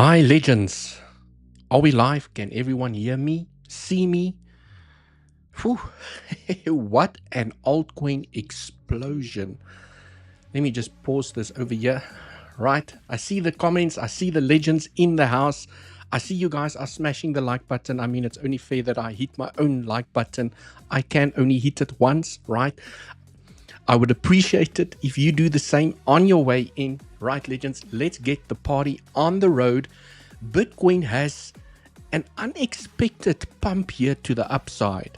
Hi, legends. Are we live? Can everyone hear me? See me? Whew. What an altcoin explosion. Let me just pause this over here. Right. I see the comments. I see the legends in the house. I see you guys are smashing the like button. I mean, it's only fair that I hit my own like button. I can only hit it once, right? I would appreciate it if you do the same on your way in. Right, legends? Let's get the party on the road. Bitcoin has an unexpected pump here to the upside.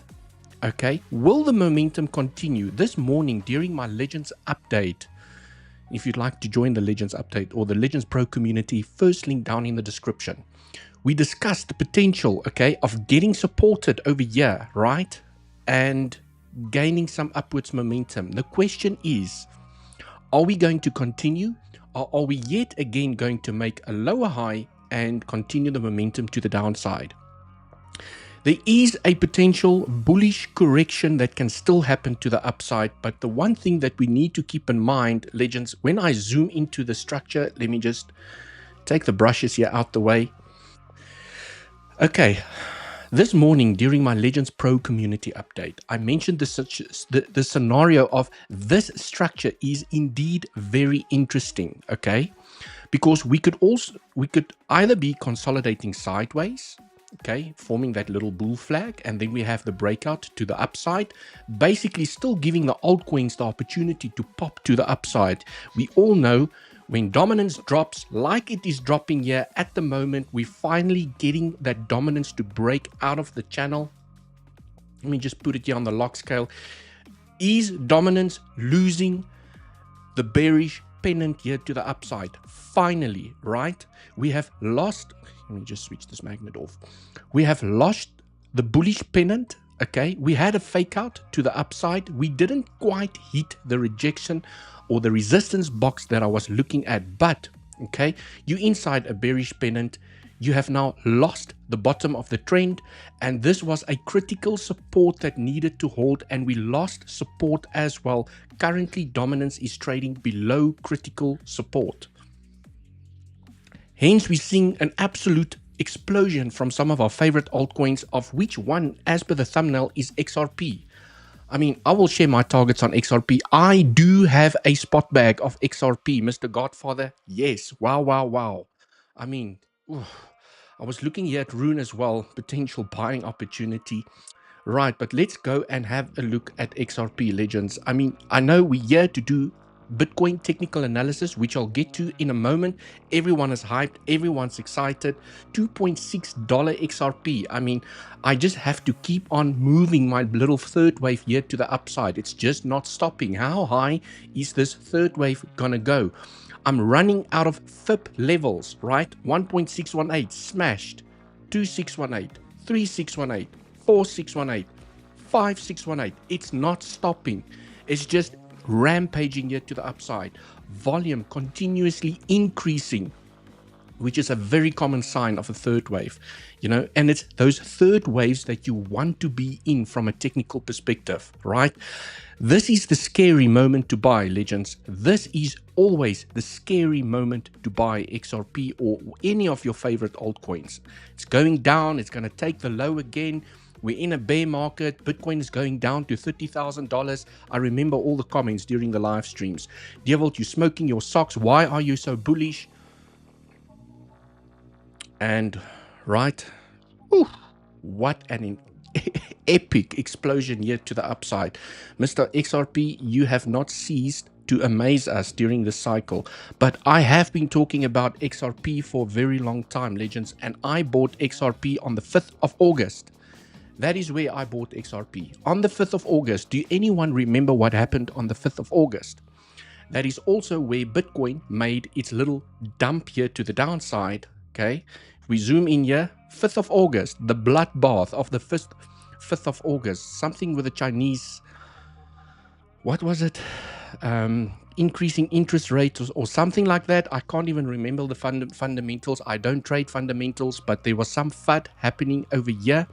Okay, will the momentum continue? This morning during my Legends update, if you'd like to join the Legends update or the Legends Pro community, first link down in the description, we discussed the potential, okay, of getting supported over here, right? And gaining some upwards momentum. The question is, are we going to continue, or are we yet again going to make a lower high and continue the momentum to the downside? There is a potential bullish correction that can still happen to the upside, but the one thing that we need to keep in mind, legends, when I zoom into the structure, let me just take the brushes here out the way. Okay, this morning during my Legends Pro community update, I mentioned the scenario of this structure is indeed very interesting, okay? Because we could either be consolidating sideways, okay, forming that little bull flag, and then we have the breakout to the upside, basically still giving the altcoins the opportunity to pop to the upside. We all know when dominance drops like it is dropping here at the moment, we're finally getting that dominance to break out of the channel. Let me just put it here on the log scale. Is dominance losing the bearish pennant here to the upside? Finally, right? We have lost, let me just switch this magnet off. We have lost the bullish pennant, okay? We had a fake out to the upside. We didn't quite hit the rejection or the resistance box that I was looking at, but, okay, you inside a bearish pennant, you have now lost the bottom of the trend, and this was a critical support that needed to hold, and we lost support as well. Currently, dominance is trading below critical support. Hence, we're seeing an absolute explosion from some of our favorite altcoins, of which one, as per the thumbnail, is XRP. I mean, I will share my targets on XRP. I do have a spot bag of XRP, Mr. Godfather. Yes, wow. I mean, I was looking here at RUNE as well, potential buying opportunity. Right, but let's go and have a look at XRP, legends. I mean, I know we're here to do Bitcoin technical analysis, which I'll get to in a moment. Everyone is hyped. Everyone's excited. $2.6 XRP. I mean, I just have to keep on moving my little third wave here to the upside. It's just not stopping. How high is this third wave gonna go? I'm running out of FIP levels, right? 1.618 smashed, 2.618, 3.618, 4.618, 5.618. It's not stopping. It's just rampaging here to the upside. Volume continuously increasing, which is a very common sign of a third wave, you know, and it's those third waves that you want to be in from a technical perspective, right? This is the scary moment to buy, legends. This is always the scary moment to buy XRP or any of your favorite altcoins. It's going down. It's going to take the low again. We're in a bear market. Bitcoin is going down to $30,000. I remember all the comments during the live streams. Devil, you're smoking your socks. Why are you so bullish? And right, what an epic explosion here to the upside. Mr. XRP, you have not ceased to amaze us during the cycle, but I have been talking about XRP for a very long time, legends, and I bought XRP on the 5th of August. That is where I bought XRP. On the 5th of August, do anyone remember what happened on the 5th of August? That is also where Bitcoin made its little dump here to the downside, okay? If we zoom in here, 5th of August, the bloodbath of the 5th of August, something with the Chinese, what was it? Increasing interest rates or something like that. I can't even remember the fundamentals. I don't trade fundamentals, but there was some FUD happening over here.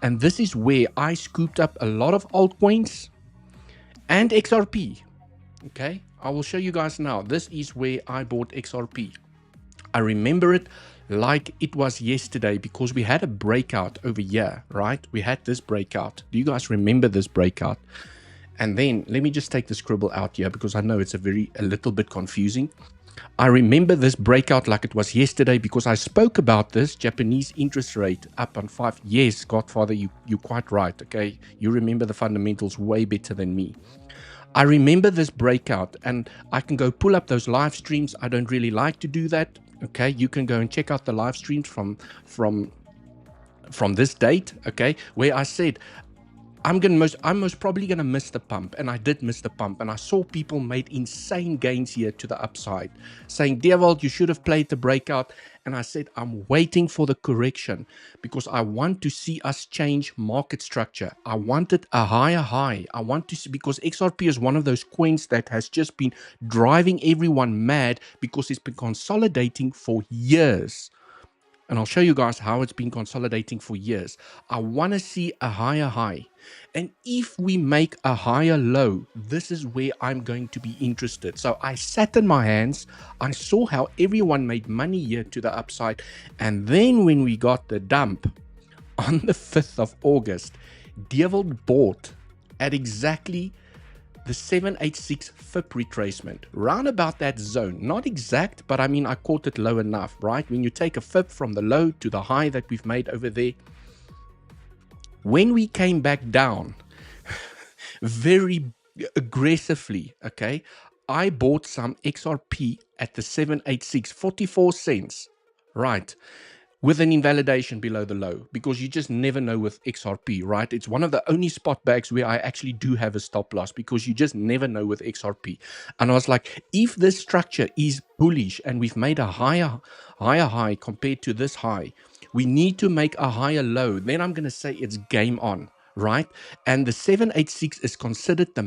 And this is where I scooped up a lot of altcoins and XRP. Okay, I will show you guys now. This is where I bought XRP. I remember it like it was yesterday, because we had a breakout over here, right? We had this breakout. Do you guys remember this breakout? And then let me just take the scribble out here, because I know it's a little bit confusing. I remember this breakout like it was yesterday, because I spoke about this Japanese interest rate up on 5. Yes, Godfather, you're quite right. Okay, you remember the fundamentals way better than me. I remember this breakout, and I can go pull up those live streams. I don't really like to do that. Okay, you can go and check out the live streams from this date. Okay, where I said I'm most probably gonna miss the pump, and I did miss the pump, and I saw people made insane gains here to the upside, saying, 𝗬𝗚𝘆, you should have played the breakout. And I said, I'm waiting for the correction, because I want to see us change market structure. I wanted a higher high. I want to see, because XRP is one of those coins that has just been driving everyone mad, because it's been consolidating for years. And I'll show you guys how it's been consolidating for years. I want to see a higher high. And if we make a higher low, this is where I'm going to be interested. So I sat in my hands. I saw how everyone made money here to the upside. And then when we got the dump on the 5th of August, 𝗬𝗚𝘆 bought at exactly the 786 FIP retracement, round about that zone. Not exact, but I mean, I caught it low enough, right? When you take a FIP from the low to the high that we've made over there, when we came back down very aggressively, okay, I bought some XRP at the 786, 44 cents, right? With an invalidation below the low, because you just never know with XRP, right? It's one of the only spot bags where I actually do have a stop loss, because you just never know with XRP. And I was like, if this structure is bullish and we've made a higher high compared to this high, we need to make a higher low. Then I'm going to say it's game on, right? And the 786 is considered the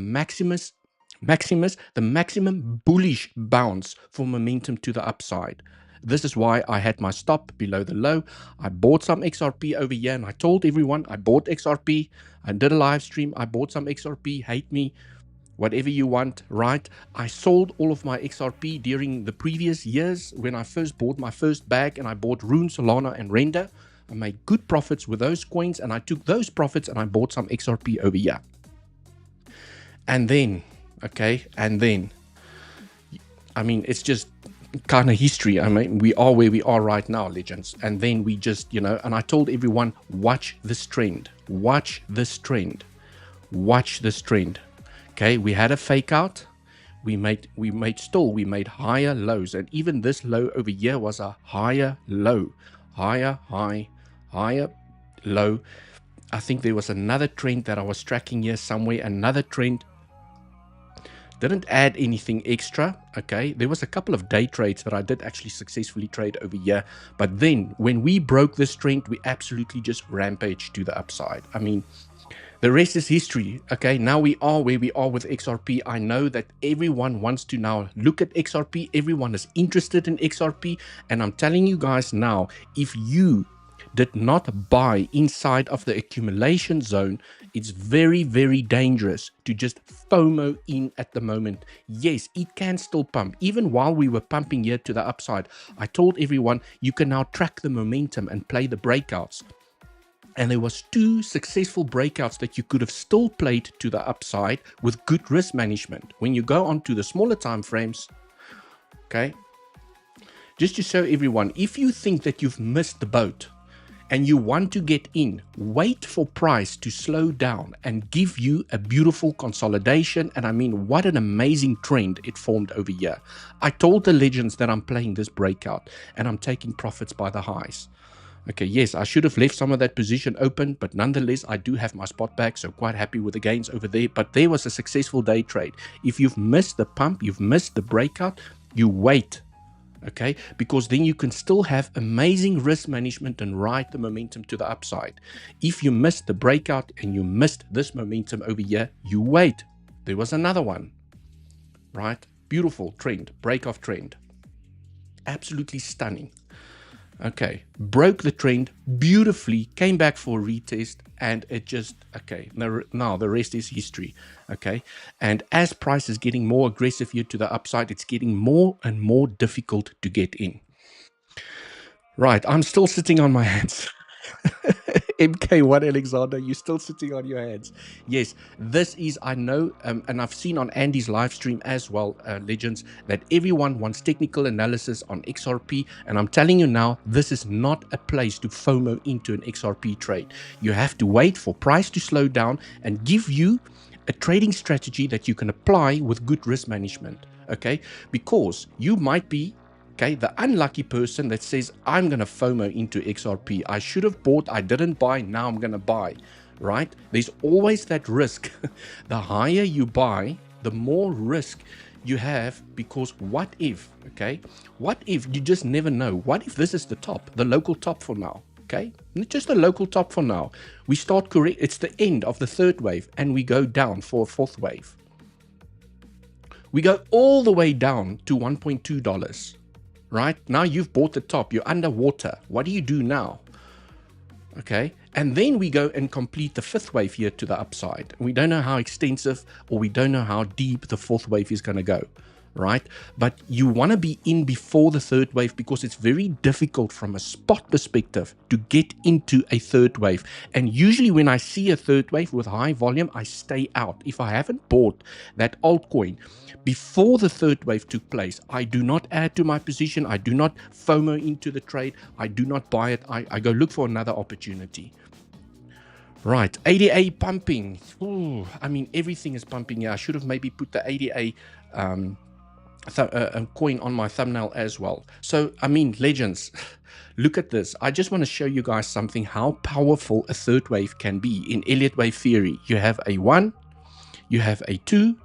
the maximum bullish bounce for momentum to the upside. This is why I had my stop below the low. I bought some XRP over here, and I told everyone I bought XRP. I did a live stream. I bought some XRP. Hate me, whatever you want, right? I sold all of my XRP during the previous years when I first bought my first bag, and I bought RUNE, Solana, and Render. I made good profits with those coins, and I took those profits and I bought some XRP over here. And then, okay, and then, I mean, it's just kind of history. I mean, we are where we are right now, legends. And then we just, and I told everyone, watch this trend, watch this trend, watch this trend. Okay, we had a fake out. We made higher lows, and even this low over here was a higher low, higher high, higher low. I think there was another trend that I was tracking here somewhere, another trend. Didn't add anything extra, okay? There was a couple of day trades that I did actually successfully trade over here. But then when we broke this trend, we absolutely just rampaged to the upside. I mean, the rest is history, okay? Now we are where we are with XRP. I know that everyone wants to now look at XRP. Everyone is interested in XRP. And I'm telling you guys now, if you did not buy inside of the accumulation zone, it's very, very dangerous to just FOMO in at the moment. Yes, it can still pump. Even while we were pumping here to the upside, I told everyone you can now track the momentum and play the breakouts. And there was 2 successful breakouts that you could have still played to the upside with good risk management. When you go on to the smaller time frames, okay, just to show everyone, if you think that you've missed the boat, and you want to get in, wait for price to slow down and give you a beautiful consolidation. And I mean, what an amazing trend it formed over here. I told the legends that I'm playing this breakout and I'm taking profits by the highs. Okay, yes, I should have left some of that position open, but nonetheless, I do have my spot back, so quite happy with the gains over there. But there was a successful day trade. If you've missed the pump, you've missed the breakout, you wait. Okay, because then you can still have amazing risk management and ride the momentum to the upside. If you missed the breakout and you missed this momentum over here, you wait. There was another one, right? Beautiful trend, break of trend. Absolutely stunning. Okay, broke the trend beautifully, came back for a retest, and it just, okay, now the rest is history, okay? And as price is getting more aggressive here to the upside, it's getting more and more difficult to get in. Right, I'm still sitting on my hands. MK1 Alexander, you're still sitting on your hands. Yes, this is, I know, and I've seen on Andy's live stream as well, Legends, that everyone wants technical analysis on XRP. And I'm telling you now, this is not a place to FOMO into an XRP trade. You have to wait for price to slow down and give you a trading strategy that you can apply with good risk management. Okay, because you might be the unlucky person that says, I'm going to FOMO into XRP. I should have bought, I didn't buy, now I'm going to buy, right? There's always that risk. The higher you buy, the more risk you have, because what if, what if, you just never know. What if this is the top, the local top for now? Okay, just the local top for now. We start correct, it's the end of the third wave, and we go down for a fourth wave. We go all the way down to $1.2. Right? Now you've bought the top, you're underwater. What do you do now? Okay. And then we go and complete the fifth wave here to the upside. We don't know how extensive, or we don't know how deep the fourth wave is going to go. Right? But you want to be in before the third wave, because it's very difficult from a spot perspective to get into a third wave. And usually when I see a third wave with high volume, I stay out. If I haven't bought that altcoin before the third wave took place, I do not add to my position. I do not FOMO into the trade. I do not buy it. I go look for another opportunity. Right, ADA pumping. Ooh, I mean, everything is pumping here. I should have maybe put the ADA coin on my thumbnail as well. So, I mean, Legends, look at this. I just want to show you guys something, how powerful a third wave can be. In Elliott wave theory, you have a 1, you have a 2,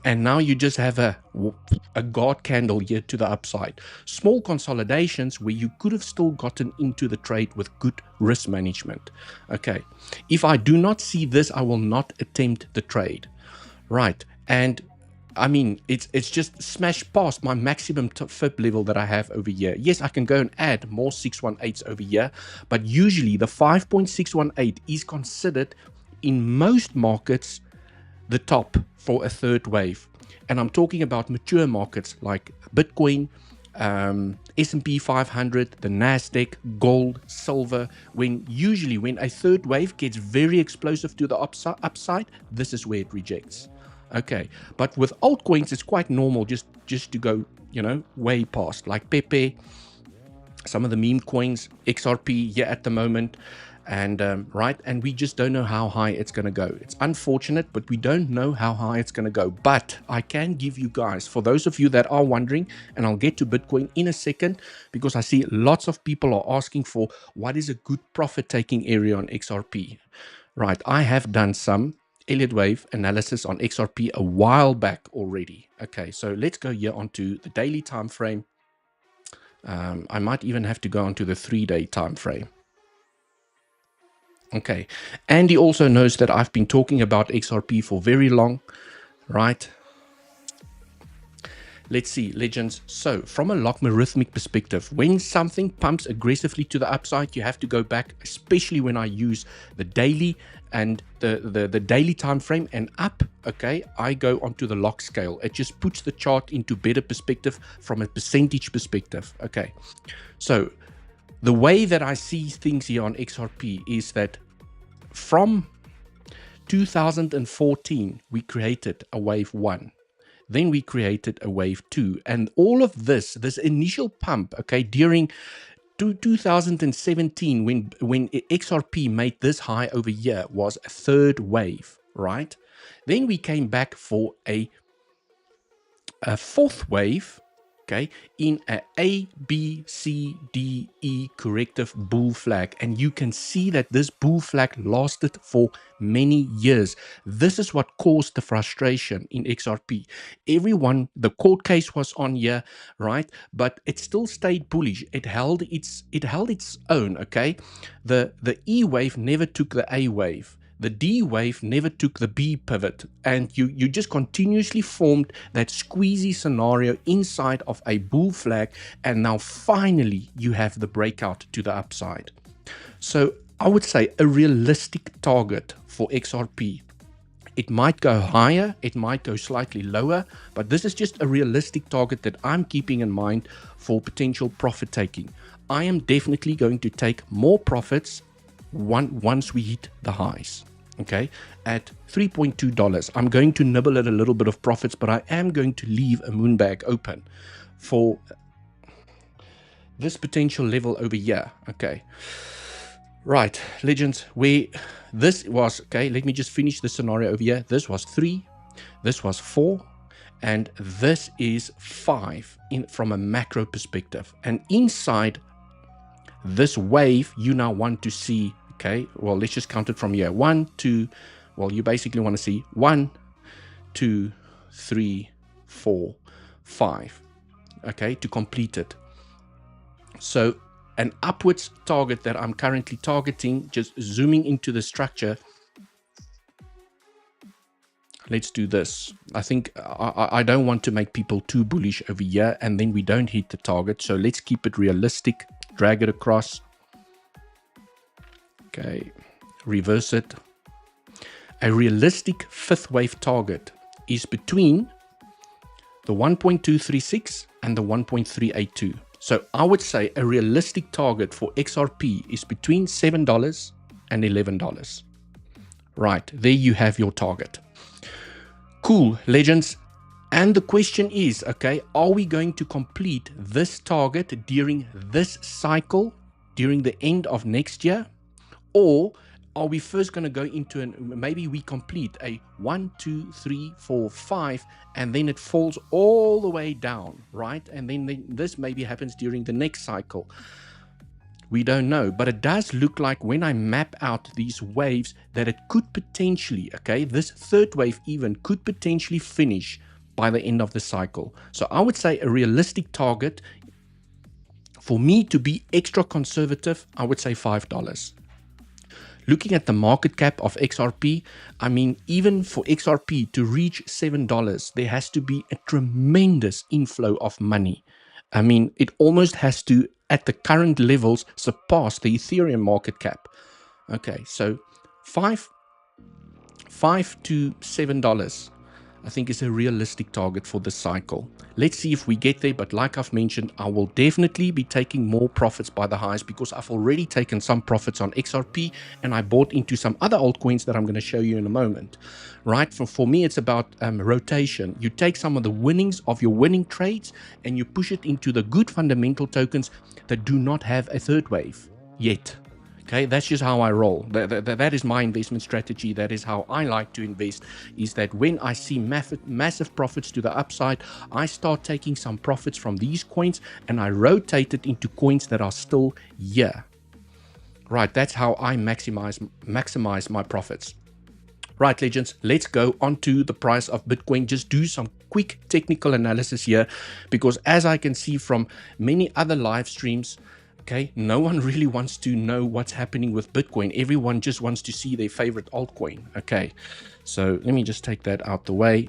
and now you just have a God candle here to the upside. Small consolidations where you could have still gotten into the trade with good risk management. Okay, if I do not see this, I will not attempt the trade. Right, and I mean, it's just smashed past my maximum FIB level that I have over here. Yes, I can go and add more 618s over here, but usually the 5.618 is considered in most markets the top for a third wave. And I'm talking about mature markets like Bitcoin, S&P 500, the Nasdaq, gold, silver. Usually when a third wave gets very explosive to the upside, this is where it rejects. Okay, but with altcoins, it's quite normal just to go, you know, way past, like Pepe, some of the meme coins, XRP here at the moment. And right, and we just don't know how high it's going to go. It's unfortunate, but we don't know how high it's going to go. But I can give you guys, for those of you that are wondering, and I'll get to Bitcoin in a second, because I see lots of people are asking for what is a good profit taking area on XRP. Right, I have done some Elliott wave analysis on XRP a while back already. Okay, so let's go here onto the daily time frame. I might even have to go onto the 3-day time frame. Okay, Andy also knows that I've been talking about XRP for very long, right? Let's see, Legends. So from a logarithmic perspective, when something pumps aggressively to the upside, you have to go back, especially when I use the daily and the daily time frame and up. Okay, I go onto the log scale. It just puts the chart into better perspective from a percentage perspective. Okay, so the way that I see things here on XRP is that from 2014, we created a wave 1. Then we created a wave 2. And all of this initial pump, okay, during 2017, when XRP made this high over here, was a third wave, right? Then we came back for a fourth wave, okay, in a B, C, D, E corrective bull flag. And you can see that this bull flag lasted for many years. This is what caused the frustration in XRP. Everyone, the court case was on here, right? But it still stayed bullish. It held its own, okay? The E wave never took the A wave. The D wave never took the B pivot, and you just continuously formed that squeezy scenario inside of a bull flag, and now finally you have the breakout to the upside. So I would say a realistic target for XRP It might go higher, it might go slightly lower, but this is just a realistic target that I'm keeping in mind for potential profit taking. I am definitely going to take more profits once we hit the highs. Okay, at $3.2, I'm going to nibble at a little bit of profits, but I am going to leave a moon bag open for this potential level over here. Okay, right, legends, where this was, okay, let me just finish the scenario over here. This was 3, this was 4, and this is 5 from a macro perspective. And inside this wave, you now want to see, okay, well, let's just count it from here. 1, 2, well, you basically want to see 1, 2, 3, 4, 5, okay, to complete it. So an upwards target that I'm currently targeting, just zooming into the structure. Let's do this. I think I don't want to make people too bullish over here and then we don't hit the target. So let's keep it realistic. Drag it across. Okay, reverse it. A realistic fifth wave target is between the 1.236 and the 1.382. So I would say a realistic target for XRP is between $7 and $11. Right, there you have your target. Cool, legends. And the question is, okay, are we going to complete this target during this cycle, during the end of next year? Or are we first going to go into maybe we complete a 1, 2, 3, 4, 5, and then it falls all the way down, right? And then this maybe happens during the next cycle. We don't know, but it does look like when I map out these waves that it could potentially, okay, this third wave even could potentially finish by the end of the cycle. So I would say a realistic target for me to be extra conservative, I would say $5. Looking at the market cap of XRP, I mean, even for XRP to reach $7, there has to be a tremendous inflow of money. I mean, it almost has to, at the current levels, surpass the Ethereum market cap. Okay, so $5 to $7, I think is a realistic target for the cycle. Let's see if we get there, but like I've mentioned, I will definitely be taking more profits by the highs because I've already taken some profits on XRP and I bought into some other altcoins that I'm going to show you in a moment, right? For me, it's about rotation. You take some of the winnings of your winning trades and you push it into the good fundamental tokens that do not have a third wave yet. Okay, that's just how I roll. That is my investment strategy. That is how I like to invest, is that when I see massive profits to the upside, I start taking some profits from these coins and I rotate it into coins that are still here. Right, that's how I maximize my profits. Right, legends, let's go on to the price of Bitcoin. Just do some quick technical analysis here, because as I can see from many other live streams, okay, no one really wants to know what's happening with Bitcoin. Everyone just wants to see their favorite altcoin. Okay, so let me just take that out the way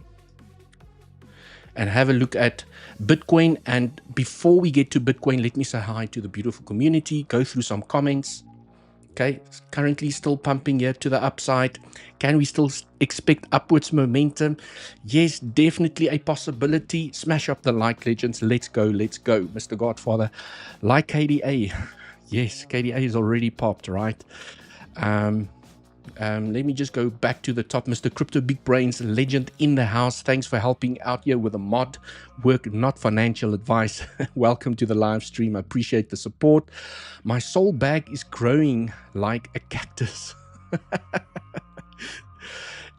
and have a look at Bitcoin. And before we get to Bitcoin, let me say hi to the beautiful community, go through some comments. Okay, it's currently still pumping here to the upside. Can we still expect upwards momentum? Yes, definitely a possibility. Smash up the like, legends. Let's go, Mr. Godfather. Like KDA. Yes, KDA is already popped, right? Let me just go back to the top. Mr. Crypto Big Brains, legend in the house. Thanks for helping out here with a mod work, not financial advice. Welcome to the live stream. I appreciate the support. My soul bag is growing like a cactus.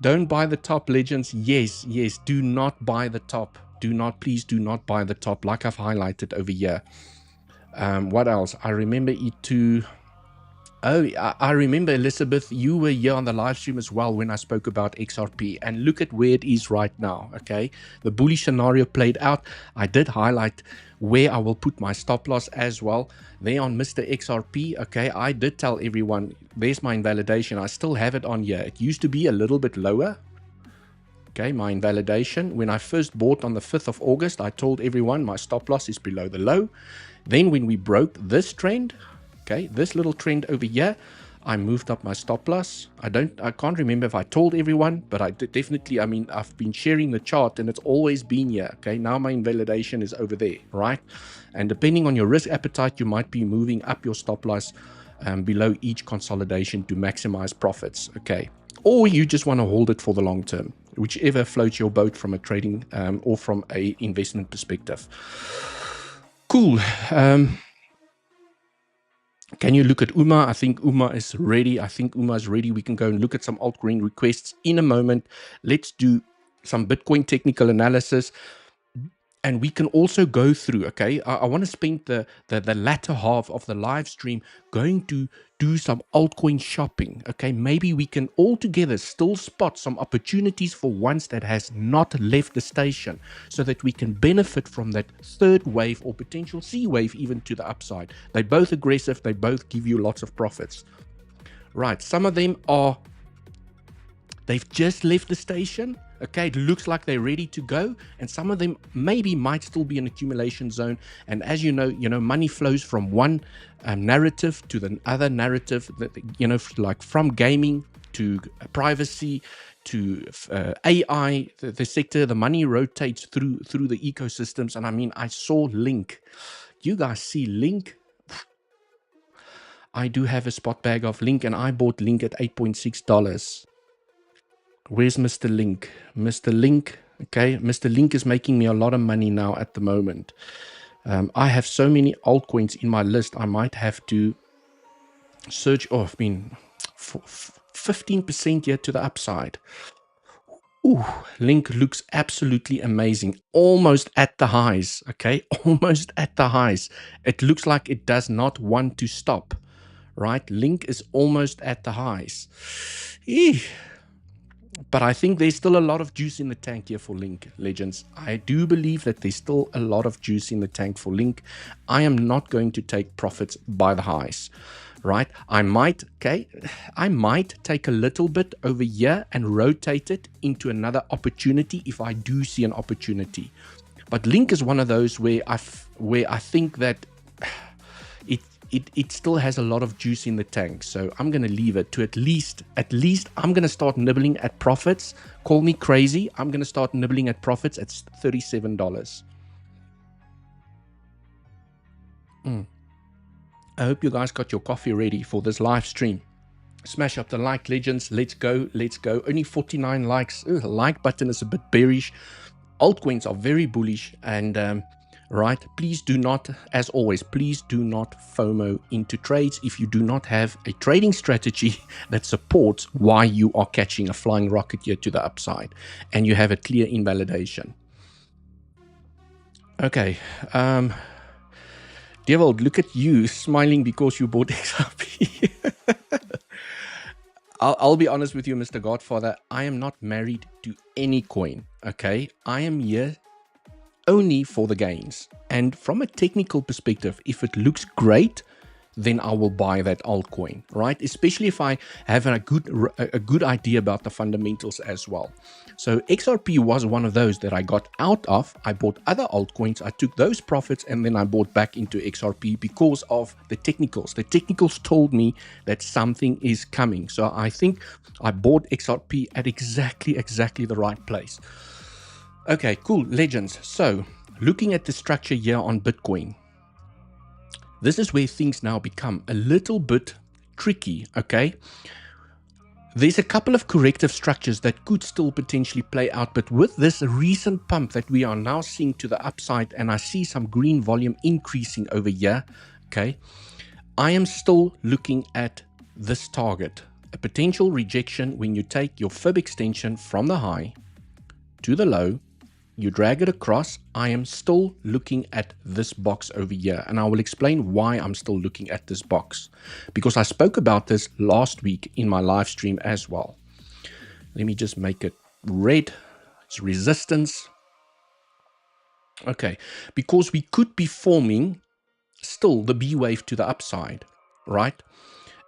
Don't buy the top, legends. Yes, do not buy the top. Please do not buy the top, like I've highlighted over here. What else? I remember it too. Oh, I remember, Elizabeth, you were here on the live stream as well when I spoke about XRP, and look at where it is right now, okay? The bullish scenario played out. I did highlight where I will put my stop loss as well. There on Mr. XRP, okay, I did tell everyone, there's my invalidation. I still have it on here. It used to be a little bit lower, okay, my invalidation. When I first bought on the 5th of August, I told everyone my stop loss is below the low. Then when we broke this trend, okay, this little trend over here, I moved up my stop loss. I can't remember if I told everyone, but I definitely, I mean, I've been sharing the chart and it's always been here. Okay, now my invalidation is over there, right? And depending on your risk appetite, you might be moving up your stop loss below each consolidation to maximize profits. Okay, or you just want to hold it for the long term, whichever floats your boat from a trading or from a investment perspective. Cool. Can you look at UMA? I think UMA is ready. I think UMA is ready. We can go and look at some altcoin requests in a moment. Let's do some Bitcoin technical analysis. And we can also go through, okay, I want to spend the latter half of the live stream going to do some altcoin shopping, okay? Maybe we can all together still spot some opportunities for ones that has not left the station so that we can benefit from that third wave or potential C wave even to the upside. They're both aggressive. They both give you lots of profits. Right, some of them are, they've just left the station. Okay, it looks like they're ready to go, and some of them maybe might still be an accumulation zone. And as you know, money flows from one narrative to the other narrative. That like from gaming to privacy to AI, the sector, the money rotates through the ecosystems. And I mean, I saw Link. You guys see Link? I do have a spot bag of Link, and I bought Link at $8.6. Where's Mr. Link? Mr. Link, okay, Mr. Link is making me a lot of money now at the moment. I have so many altcoins in my list, I might have to search, 15% here to the upside. Ooh, Link looks absolutely amazing. Almost at the highs, okay, almost at the highs. It looks like it does not want to stop, right? Link is almost at the highs. Eesh. But I think there's still a lot of juice in the tank here for Link, legends. I do believe that there's still a lot of juice in the tank for Link. I am not going to take profits by the highs, right? I might take a little bit over here and rotate it into another opportunity if I do see an opportunity. But Link is one of those where I think that it still has a lot of juice in the tank. So I'm going to leave it to at least I'm going to start nibbling at profits. Call me crazy. I'm going to start nibbling at profits at $37. I hope you guys got your coffee ready for this live stream. Smash up the like, legends. Let's go. Let's go. Only 49 likes. Ugh, the like button is a bit bearish. Altcoins are very bullish, and right, please do not, as always, please do not FOMO into trades if you do not have a trading strategy that supports why you are catching a flying rocket here to the upside and you have a clear invalidation. Okay, Devil, look at you smiling because you bought XRP. I'll be honest with you, Mr. Godfather, I am not married to any coin, okay? I am here only for the gains. And from a technical perspective, if it looks great, then I will buy that altcoin, right? Especially if I have a good idea about the fundamentals as well. So XRP was one of those that I got out of. I bought other altcoins, I took those profits, and then I bought back into XRP because of the technicals. The technicals told me that something is coming. So I think I bought XRP at exactly the right place. Okay, cool, legends. So looking at the structure here on Bitcoin, this is where things now become a little bit tricky, okay? There's a couple of corrective structures that could still potentially play out, but with this recent pump that we are now seeing to the upside, and I see some green volume increasing over here, okay? I am still looking at this target, a potential rejection when you take your fib extension from the high to the low, you drag it across. I am still looking at this box over here, and I will explain why I'm still looking at this box, because I spoke about this last week in my live stream as well. Let me just make it red. It's resistance. Okay, because we could be forming still the B wave to the upside, right?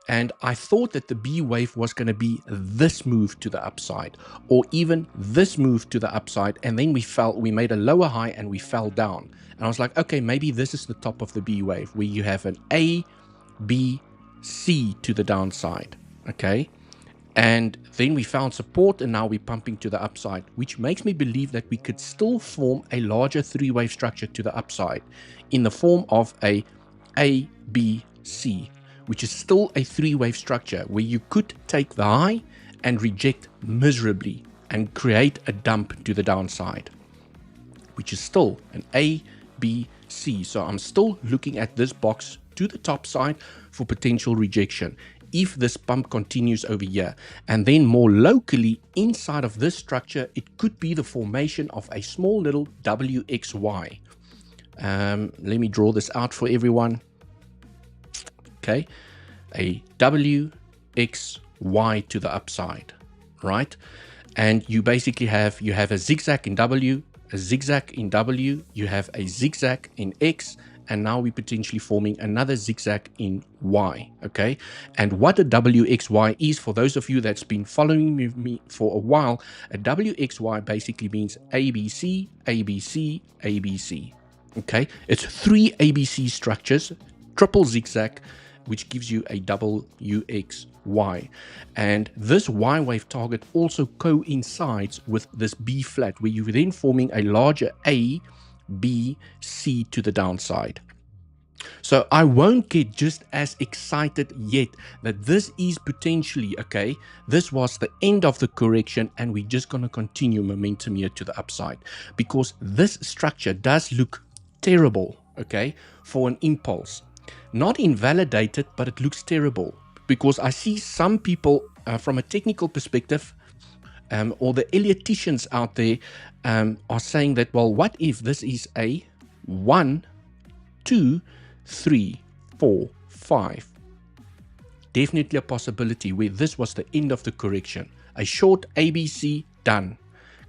And I thought that the B wave was going to be this move to the upside, or even this move to the upside. And then we made a lower high and we fell down. And I was like, okay, maybe this is the top of the B wave where you have an A, B, ABC to the downside, okay? And then we found support, and now we're pumping to the upside, which makes me believe that we could still form a larger three-wave structure to the upside in the form of a ABC, which is still a three-wave structure where you could take the high and reject miserably and create a dump to the downside, which is still an ABC. So I'm still looking at this box to the top side for potential rejection if this pump continues over here. And then more locally inside of this structure, it could be the formation of a small little WXY. Let me draw this out for everyone. Okay, a WXY to the upside, right? And you basically have, a zigzag in W, a zigzag in W, you have a zigzag in X, and now we're potentially forming another zigzag in Y, okay? And what a WXY is, for those of you that's been following me for a while, a WXY basically means ABC, ABC, ABC, okay? It's three ABC structures, triple zigzag, which gives you a WXY. And this Y wave target also coincides with this B flat, where you're then forming a larger A, B, C to the downside. So I won't get just as excited yet that this is potentially, okay, this was the end of the correction and we're just going to continue momentum here to the upside, because this structure does look terrible, okay, for an impulse. Not invalidated, but it looks terrible, because I see some people from a technical perspective, or the Elliotticians out there are saying that, well, what if this is a 1, 2, 3, 4, 5? Definitely a possibility where this was the end of the correction. A short ABC, done.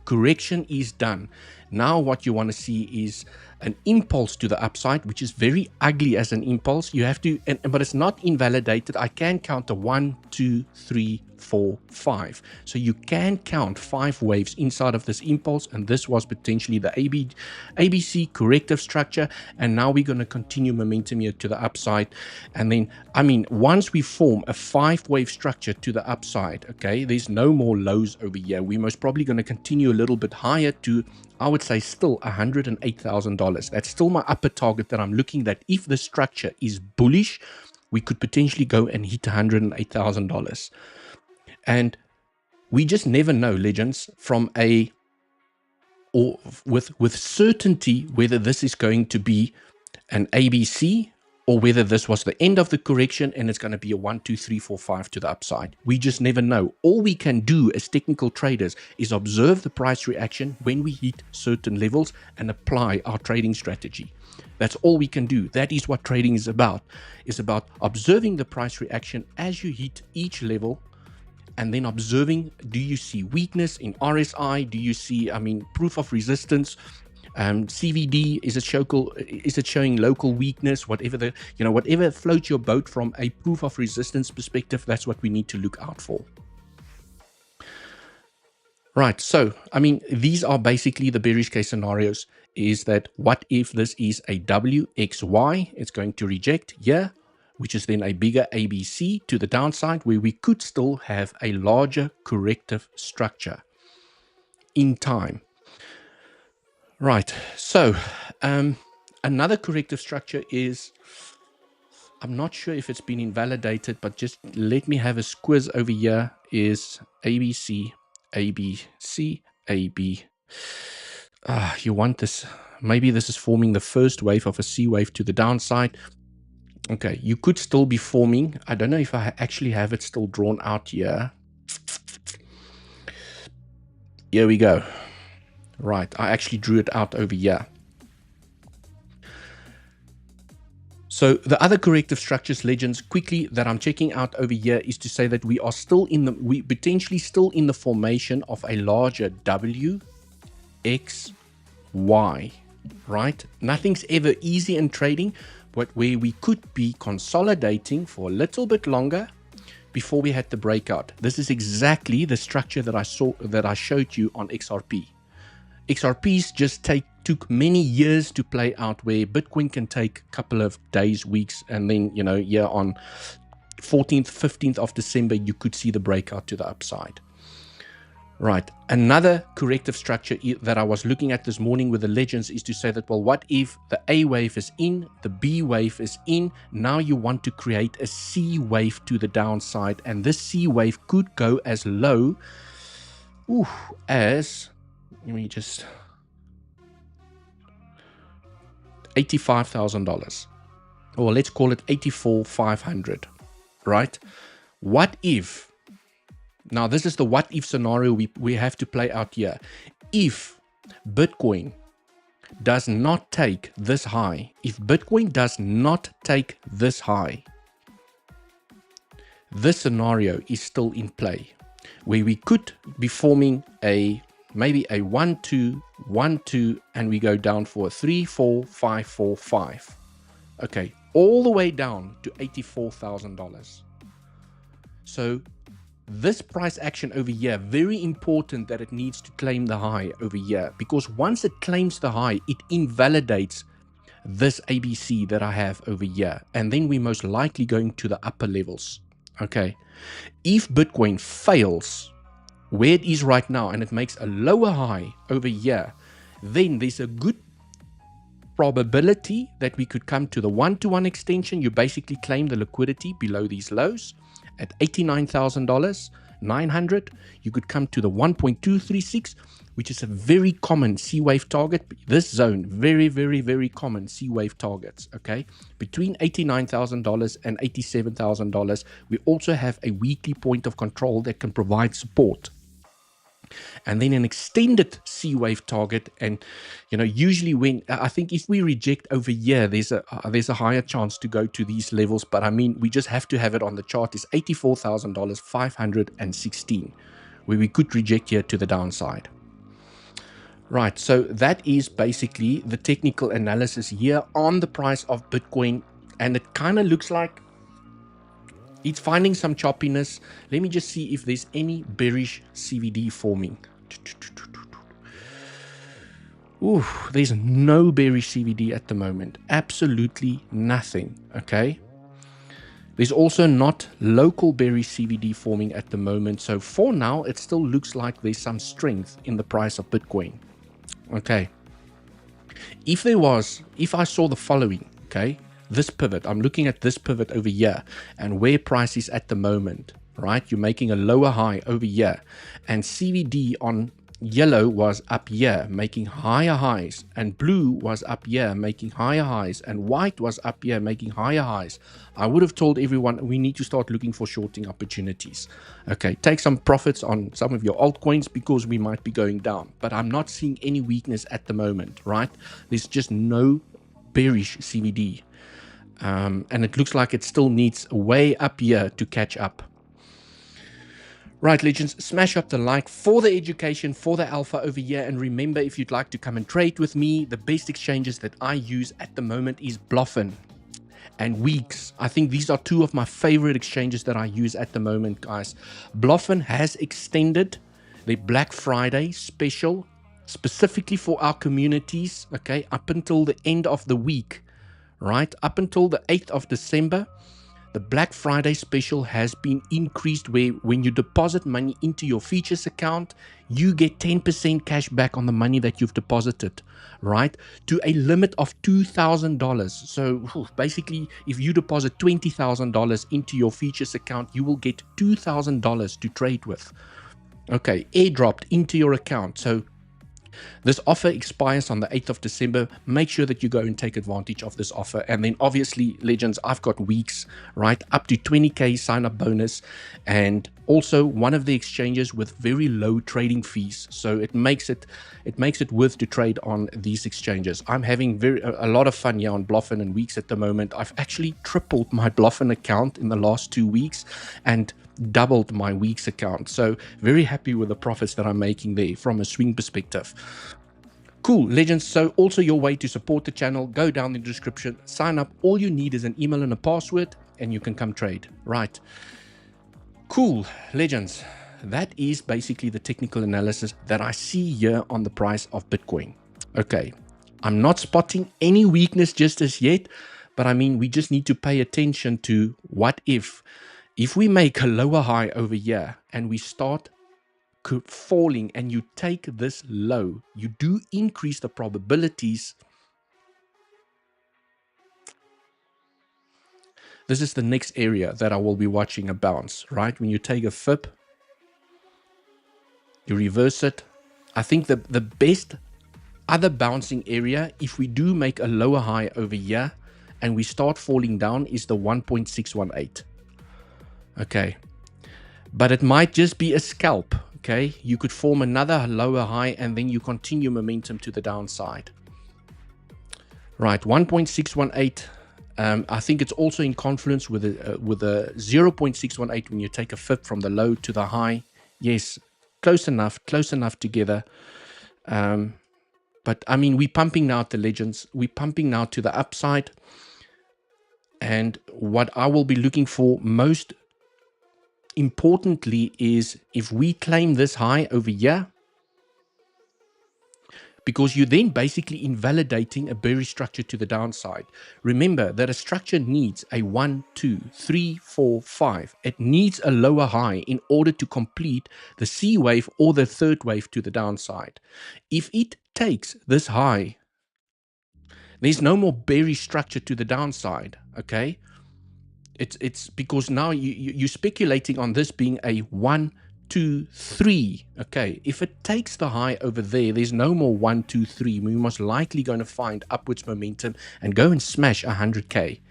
Correction is done. Now what you want to see is an impulse to the upside, which is very ugly as an impulse. You have to, but it's not invalidated. I can count a 1, 2, 3, 4, 5. So you can count 5 waves inside of this impulse, and this was potentially the ABC corrective structure. And now we're going to continue momentum here to the upside. And then, I mean, once we form a 5-wave structure to the upside, okay, there's no more lows over here. We're most probably going to continue a little bit higher to, I would say, still $108,000. That's still my upper target that I'm looking at. If the structure is bullish, we could potentially go and hit $108,000. And we just never know, legends, from a, or with certainty, whether this is going to be an ABC or whether this was the end of the correction and it's going to be a 1, 2, 3, 4, 5 to the upside. We just never know. All we can do as technical traders is observe the price reaction when we hit certain levels and apply our trading strategy. That's all we can do. That is what trading is about. It's about observing the price reaction as you hit each level, and then observing, do you see weakness in RSI? Do you see, I mean, proof of resistance? CVD, is it showing local weakness? Whatever the, whatever floats your boat from a proof of resistance perspective, that's what we need to look out for. Right, so, I mean, these are basically the bearish case scenarios. Is that, what if this is a WXY? It's going to reject here, which is then a bigger ABC to the downside, where we could still have a larger corrective structure in time. Right, so another corrective structure is, I'm not sure if it's been invalidated, but just let me have a squiz over here, is ABC, ABC, AB. You want this, maybe this is forming the first wave of a C wave to the downside. Okay, you could still be forming, I don't know if I actually have it still drawn out here. Here we go. Right, I actually drew it out over here. So the other corrective structures, legends, quickly, that I'm checking out over here is to say that we are still in the, we potentially still in the formation of a larger WXY, right? Nothing's ever easy in trading, but where we could be consolidating for a little bit longer before we had the breakout. This is exactly the structure that I showed you on XRP. XRPs just took many years to play out, where Bitcoin can take a couple of days, weeks, and then, yeah, on 14th, 15th of December, you could see the breakout to the upside. Right. Another corrective structure that I was looking at this morning with the legends is to say that, well, what if the A wave is in, the B wave is in, now you want to create a C wave to the downside, and this C wave could go as low as, let me just, $85,000, or let's call it 84,500, right? What if, now this is the what if scenario we have to play out here. If Bitcoin does not take this high, if Bitcoin does not take this high, this scenario is still in play, where we could be forming maybe a 1-2, 1-2, and we go down for a 3-4, 5-4, 5. Okay, all the way down to $84,000. So this price action over here, very important that it needs to claim the high over here, because once it claims the high, it invalidates this ABC that I have over here, and then we're most likely going to the upper levels. Okay, if Bitcoin fails where it is right now and it makes a lower high over here, then there's a good probability that we could come to the 1-to-1 extension. You basically claim the liquidity below these lows at $89,900. You could come to the 1.236, which is a very common C wave target. This zone, very, very, very common C wave targets. Okay, between $89,000 and $87,000. We also have a weekly point of control that can provide support, and then an extended C wave target. And usually when I think if we reject over here, there's a higher chance to go to these levels, but I mean, we just have to have it on the chart. Is $84,516, where we could reject here to the downside. Right, so that is basically the technical analysis here on the price of Bitcoin, and it kind of looks like it's finding some choppiness. Let me just see if there's any bearish CVD forming. Ooh, there's no bearish CVD at the moment. Absolutely nothing, okay? There's also not local bearish CVD forming at the moment. So for now, it still looks like there's some strength in the price of Bitcoin. Okay. If I saw the following, okay? This pivot, I'm looking at this pivot over here and where price is at the moment, right? You're making a lower high over here, and CVD on yellow was up here making higher highs, and blue was up here making higher highs, and white was up here making higher highs. I would have told everyone we need to start looking for shorting opportunities. Okay, take some profits on some of your altcoins because we might be going down, but I'm not seeing any weakness at the moment, right? There's just no bearish CVD. And it looks like it still needs way up here to catch up. Right, legends, smash up the like for the education, for the alpha over here. And remember, if you'd like to come and trade with me, the best exchanges that I use at the moment is Bluffin and Weeks. I think these are two of my favorite exchanges that I use at the moment, guys. Bluffin has extended their Black Friday special specifically for our communities, okay, up until the end of the week. Right, up until the 8th of December, the Black Friday special has been increased, where when you deposit money into your features account, you get 10% cash back on the money that you've deposited, right, to a limit of $2,000. So basically, if you deposit $20,000 into your features account, you will get $2,000 to trade with. Okay, airdropped into your account. So this offer expires on the 8th of December. Make sure that you go and take advantage of this offer. And then obviously, legends, I've got Weeks, right, up to 20K sign up bonus, and also one of the exchanges with very low trading fees. So it makes it worth to trade on these exchanges. I'm having a lot of fun here on Bluffin and Weeks at the moment. I've actually tripled my Bluffin account in the last 2 weeks and doubled my Weeks account. So very happy with the profits that I'm making there from a swing perspective. Cool, legends. So also your way to support the channel, go down in the description, sign up. All you need is an email and a password, and you can come trade. Right. Cool, legends. That is basically the technical analysis that I see here on the price of Bitcoin. Okay, I'm not spotting any weakness just as yet, But I mean, we just need to pay attention to what if we make a lower high over here and we start falling and you take this low, you do increase the probabilities. This is the next area that I will be watching a bounce, right? When you take a FIP, you reverse it. I think the best other bouncing area, if we do make a lower high over here and we start falling down, is the 1.618. Okay. But it might just be a scalp. Okay. You could form another lower high and then you continue momentum to the downside. Right. 1.618. I think it's also in confluence with a 0.618 when you take a FIP from the low to the high. Yes. Close enough together. But I mean, we're pumping now the legends. We're pumping now to the upside. And what I will be looking for most importantly is if we claim this high over here, because you're then basically invalidating a bearish structure to the downside. Remember that a structure needs a 1, 2, 3, 4, 5. It needs a lower high in order to complete the C wave or the third wave to the downside. If it takes this high, there's no more bearish structure to the downside, okay? It's because now you're speculating on this being a 1, 2, 3. Okay, if it takes the high over there, there's no more 1, 2, 3. We're most likely going to find upwards momentum and go and smash 100K.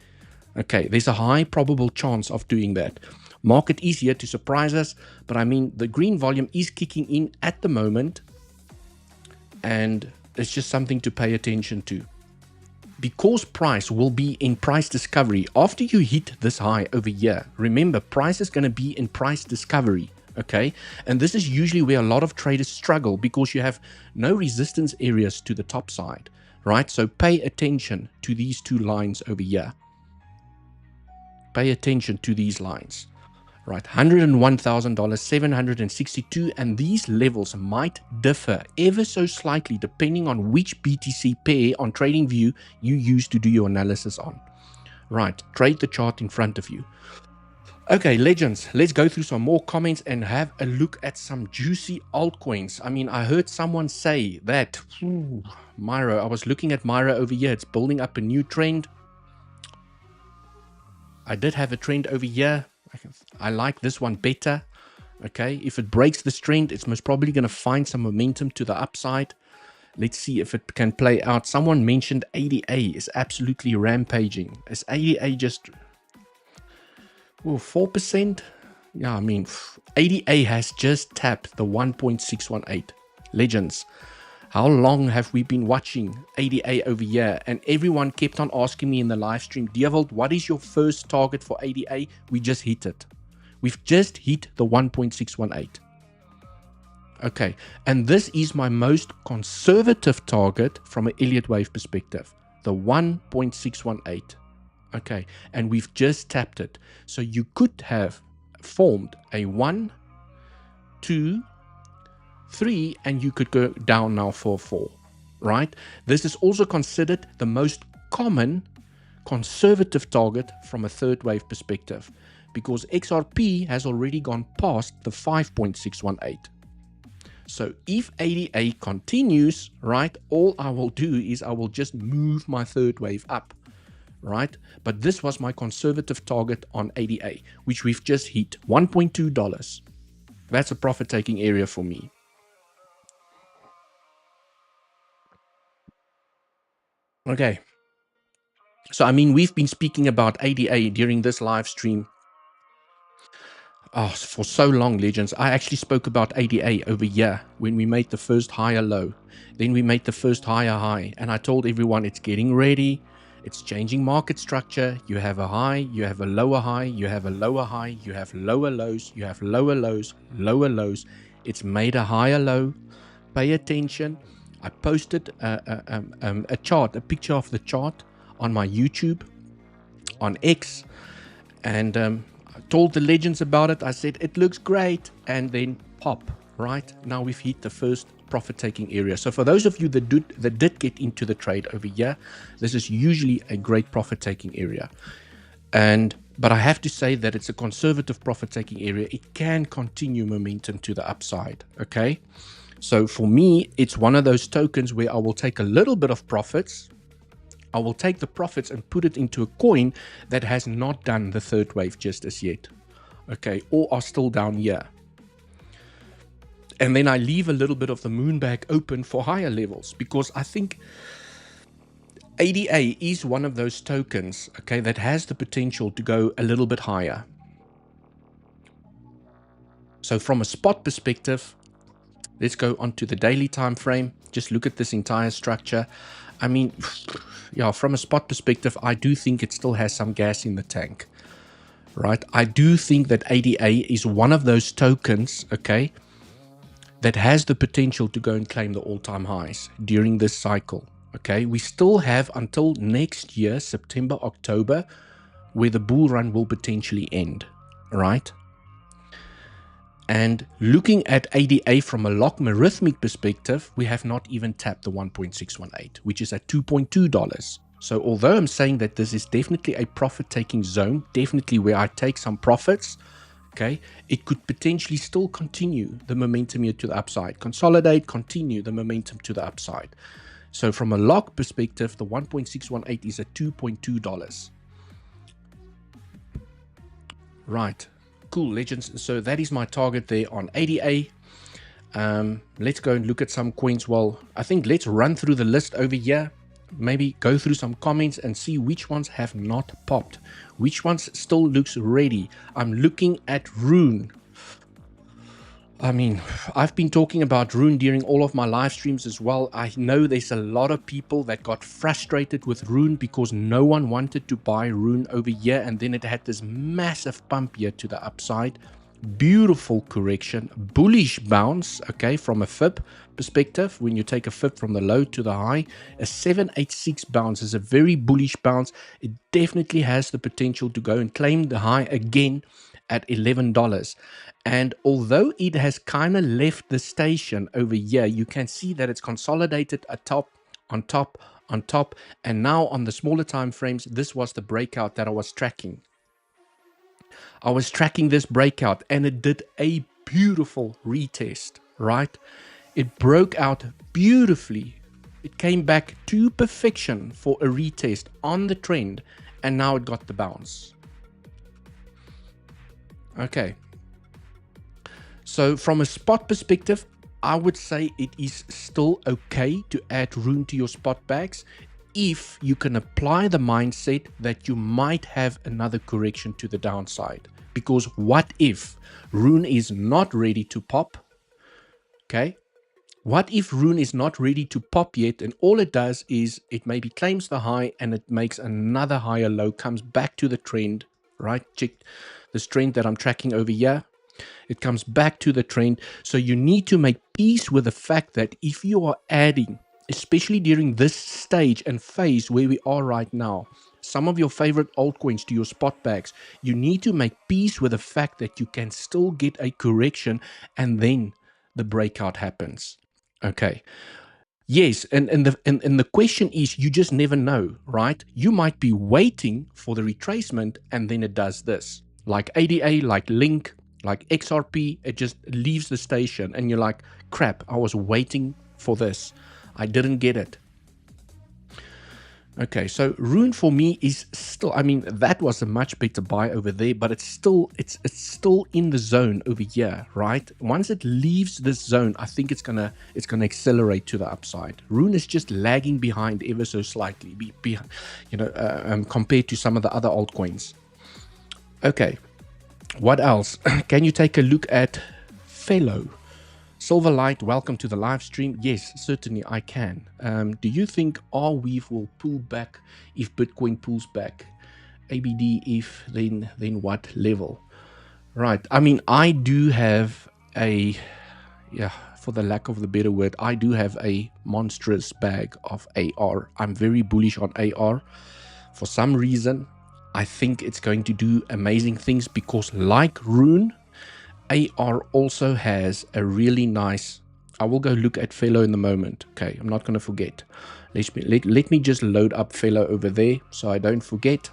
Okay, there's a high probable chance of doing that. Market is here to surprise us, but I mean, the green volume is kicking in at the moment, and it's just something to pay attention to. Because price will be in price discovery after you hit this high over here. Remember, price is going to be in price discovery. Okay, and this is usually where a lot of traders struggle because you have no resistance areas to the top side, right? So pay attention to these two lines over here. Pay attention to these lines, right? $101,000, 762, and these levels might differ ever so slightly depending on which BTC pair on Tradingview you use to do your analysis on. Right, trade the chart in front of you. Okay, legends, let's go through some more comments and have a look at some juicy altcoins. I mean, I heard someone say that, Myro, I was looking at Myro over here. It's building up a new trend. I did have a trend over here. I like this one better. Okay, if it breaks this trend, it's most probably going to find some momentum to the upside. Let's see if it can play out. Someone mentioned ADA is absolutely rampaging. Is ADA just... 4%? Yeah, I mean, ADA has just tapped the 1.618. Legends. How long have we been watching ADA over here? And everyone kept on asking me in the live stream, 𝗬𝗚𝗏, what is your first target for ADA? We just hit it. We've just hit the 1.618. Okay, and this is my most conservative target from an Elliott wave perspective, the 1.618. Okay, and we've just tapped it. So you could have formed a 1, 2, 3, and you could go down now for 4, right? This is also considered the most common conservative target from a third wave perspective because XRP has already gone past the 5.618. So if ADA continues, right, all I will do is I will just move my third wave up, right? But this was my conservative target on ADA, which we've just hit, $1.2. That's a profit-taking area for me. Okay. So, I mean, we've been speaking about ADA during this live stream for so long, legends. I actually spoke about ADA over here when we made the first higher low. Then we made the first higher high. And I told everyone it's getting ready. It's changing market structure. You have a high, you have a lower high, you have a lower high, you have lower lows, you have lower lows, lower lows. It's made a higher low. Pay attention. I posted a chart, a picture of the chart on my YouTube, on X, and I told the legends about it. I said, it looks great, and then pop, right? Now we've hit the first profit-taking area. So for those of you that did get into the trade over here, this is usually a great profit-taking area. But I have to say that it's a conservative profit-taking area. It can continue momentum to the upside, okay? So for me, it's one of those tokens where I will take a little bit of profits. I will take the profits and put it into a coin that has not done the third wave just as yet, okay, or are still down here. And then I leave a little bit of the moon bag open for higher levels, because I think ADA is one of those tokens, okay, that has the potential to go a little bit higher. So from a spot perspective, let's go onto the daily time frame. Just look at this entire structure. I mean, yeah, from a spot perspective, I do think it still has some gas in the tank, right? I do think that ADA is one of those tokens, okay, that has the potential to go and claim the all-time highs during this cycle. Okay, we still have until next year, September, October, where the bull run will potentially end, right? And looking at ADA from a logarithmic perspective, we have not even tapped the 1.618, which is at $2.2. So although I'm saying that this is definitely a profit-taking zone, definitely where I take some profits, okay, it could potentially still continue the momentum here to the upside, consolidate, continue the momentum to the upside. So from a log perspective, the 1.618 is at $2.2. Right, cool, legends. So that is my target there on ADA. Let's go and look at some coins. Well, I think let's run through the list over here. Maybe go through some comments and see which ones have not popped. Which ones still looks ready. I'm looking at RUNE. I mean, I've been talking about RUNE during all of my live streams as well. I know there's a lot of people that got frustrated with RUNE because no one wanted to buy RUNE over here, and then it had this massive pump here to the upside. Beautiful correction, bullish bounce, okay, from a fib perspective. When you take a fib from the low to the high, a 786 bounce is a very bullish bounce. It definitely has the potential to go and claim the high again at $11. And although it has kind of left the station over here, you can see that it's consolidated atop, on top, on top, and now on the smaller time frames, this was the breakout that I was tracking. I was tracking this breakout, and it did a beautiful retest, right? It broke out beautifully. It came back to perfection for a retest on the trend, and now it got the bounce. Okay. So from a spot perspective, I would say it is still okay to add RUNE to your spot bags if you can apply the mindset that you might have another correction to the downside. Because what if RUNE is not ready to pop? Okay. What if RUNE is not ready to pop yet, and all it does is it maybe claims the high and it makes another higher low, comes back to the trend, right? Check this trend that I'm tracking over here. It comes back to the trend. So you need to make peace with the fact that if you are adding, especially during this stage and phase where we are right now, some of your favorite altcoins to your spot bags, you need to make peace with the fact that you can still get a correction and then the breakout happens. Okay. Yes, and the question is, you just never know, right? You might be waiting for the retracement and then it does this. Like ADA, like Link, like XRP, it just leaves the station and you're like, crap, I was waiting for this. I didn't get it. Okay, so RUNE for me is still, I mean, that was a much better buy over there, but it's still in the zone over here, right? Once it leaves this zone, I think it's gonna accelerate to the upside. RUNE is just lagging behind ever so slightly, compared to some of the other altcoins. Okay, what else? Can you take a look at VELO? Silverlight, welcome to the live stream. Yes, certainly I can. Do you think Arweave will pull back if Bitcoin pulls back? ABD if, then what level? Right. I mean, I do have a, for the lack of the better word, I do have a monstrous bag of AR. I'm very bullish on AR. For some reason, I think it's going to do amazing things because like RUNE, AR also has a really nice, I will go look at VELO in the moment. Okay, I'm not going to forget. Let me just load up VELO over there so I don't forget.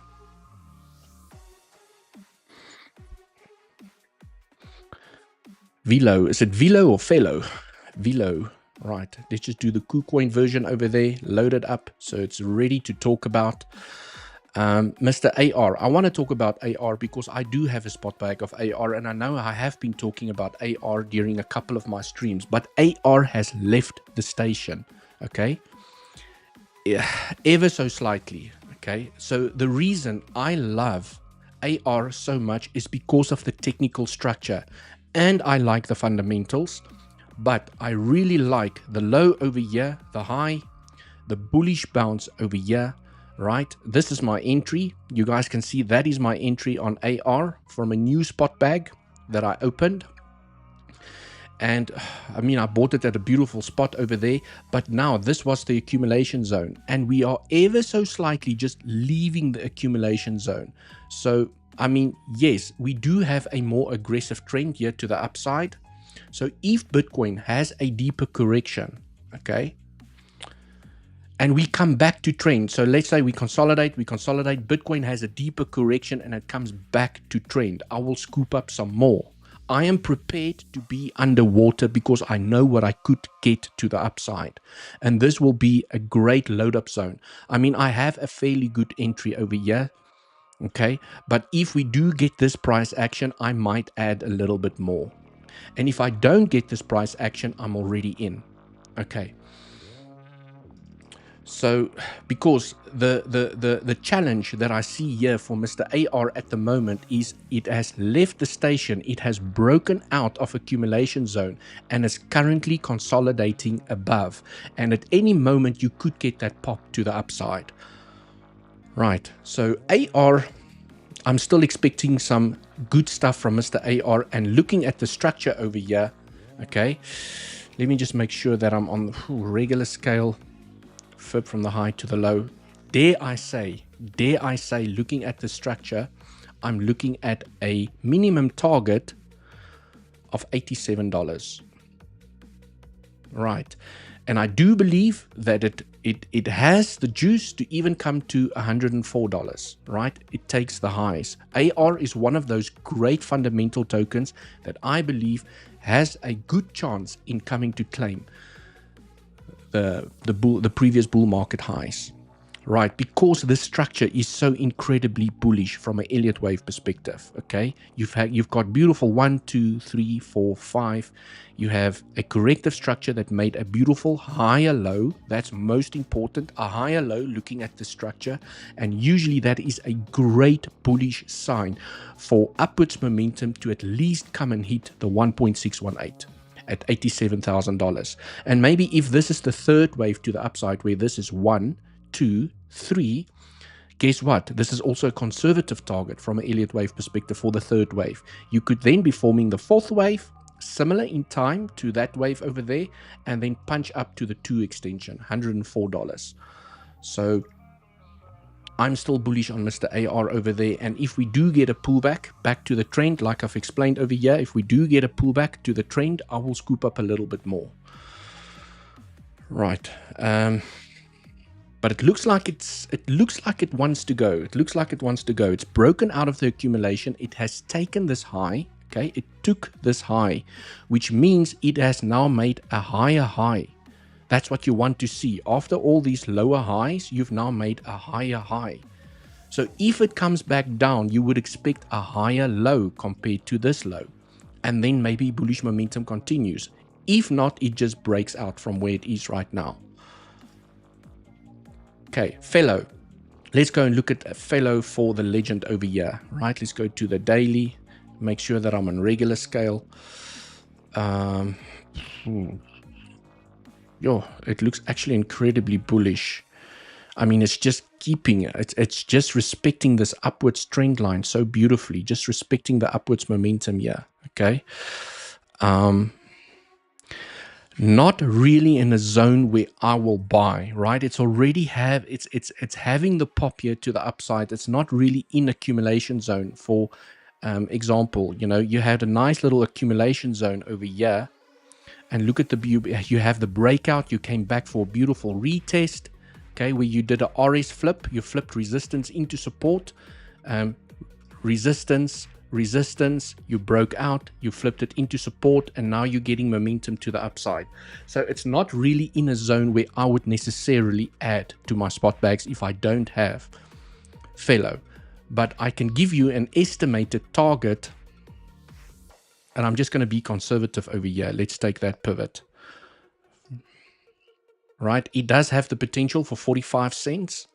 VELO, is it VELO or VELO? VELO, right. Let's just do the KuCoin version over there, load it up so it's ready to talk about. Mr. AR, I want to talk about AR because I do have a spot bag of AR, and I know I have been talking about AR during a couple of my streams, but AR has left the station, okay? Yeah, ever so slightly, okay? So the reason I love AR so much is because of the technical structure, and I like the fundamentals, but I really like the low over here, the high, the bullish bounce over here, right? This is my entry. You guys can see that is my entry on AR from a new spot bag that I opened. And I mean, I bought it at a beautiful spot over there, but now this was the accumulation zone, and we are ever so slightly just leaving the accumulation zone. So, I mean, yes, we do have a more aggressive trend here to the upside. So if Bitcoin has a deeper correction, okay, and we come back to trend. So let's say we consolidate, Bitcoin has a deeper correction and it comes back to trend. I will scoop up some more. I am prepared to be underwater because I know what I could get to the upside. And this will be a great load up zone. I mean, I have a fairly good entry over here. Okay. But if we do get this price action, I might add a little bit more. And if I don't get this price action, I'm already in. Okay. So, because the challenge that I see here for Mr. AR at the moment is it has left the station, it has broken out of accumulation zone and is currently consolidating above. And at any moment you could get that pop to the upside. Right, so AR, I'm still expecting some good stuff from Mr. AR, and looking at the structure over here, okay, let me just make sure that I'm on the regular scale. Fib from the high to the low. Dare I say, looking at the structure, I'm looking at a minimum target of $87. Right. And I do believe that it has the juice to even come to $104, right? It takes the highs. AR is one of those great fundamental tokens that I believe has a good chance in coming to claim the previous bull market highs, right? Because this structure is so incredibly bullish from an Elliott wave perspective. Okay, you've got beautiful 1, 2, 3, 4, 5. You have a corrective structure that made a beautiful higher low. That's most important, a higher low looking at the structure, and usually that is a great bullish sign for upwards momentum to at least come and hit the 1.618. at $87,000. And maybe if this is the third wave to the upside, where this is 1, 2, 3, guess what? This is also a conservative target from an Elliott wave perspective for the third wave. You could then be forming the fourth wave, similar in time to that wave over there, and then punch up to the 2 extension, $104. So I'm still bullish on Mr. AR over there, and if we do get a pullback back to the trend, like I've explained over here, if we do get a pullback to the trend, I will scoop up a little bit more. Right, but it looks like it wants to go. It looks like it wants to go. It's broken out of the accumulation. It has taken this high. Okay, it took this high, which means it has now made a higher high. That's what you want to see. After all these lower highs, you've now made a higher high. So if it comes back down, you would expect a higher low compared to this low. And then maybe bullish momentum continues. If not, it just breaks out from where it is right now. Okay, VELO. Let's go and look at VELO for the legend over here. Right, let's go to the daily. Make sure that I'm on regular scale. Yo, it looks actually incredibly bullish. I mean, it's just keeping it. It's just respecting this upwards trend line so beautifully, just respecting the upwards momentum here. Okay. Not really in a zone where I will buy, right? It's already it's having the pop here to the upside. It's not really in accumulation zone. For example, you know, you had a nice little accumulation zone over here. And look at you have the breakout. You came back for a beautiful retest, okay, where you did a RS flip. You flipped resistance into support, resistance, you broke out, you flipped it into support, and now you're getting momentum to the upside. So it's not really in a zone where I would necessarily add to my spot bags if I don't have VELO. But I can give you an estimated target, and I'm just going to be conservative over here. Let's take that pivot. Right, it does have the potential for 45 cents.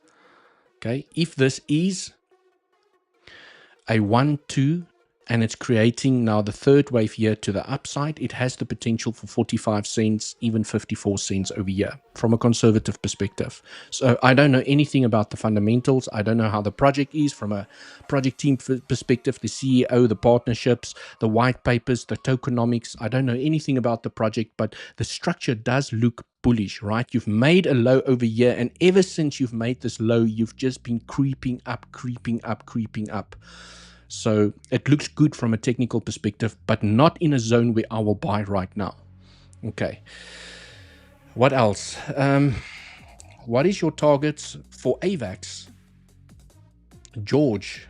Okay, if this is a 1-2 and it's creating now the third wave here to the upside, it has the potential for 45 cents, even 54 cents over here from a conservative perspective. So I don't know anything about the fundamentals. I don't know how the project is from a project team perspective, the CEO, the partnerships, the white papers, the tokenomics. I don't know anything about the project, but the structure does look bullish, right? You've made a low over here, and ever since you've made this low, you've just been creeping up. So it looks good from a technical perspective, but not in a zone where I will buy right now. Okay. What else? What is your targets for AVAX? George.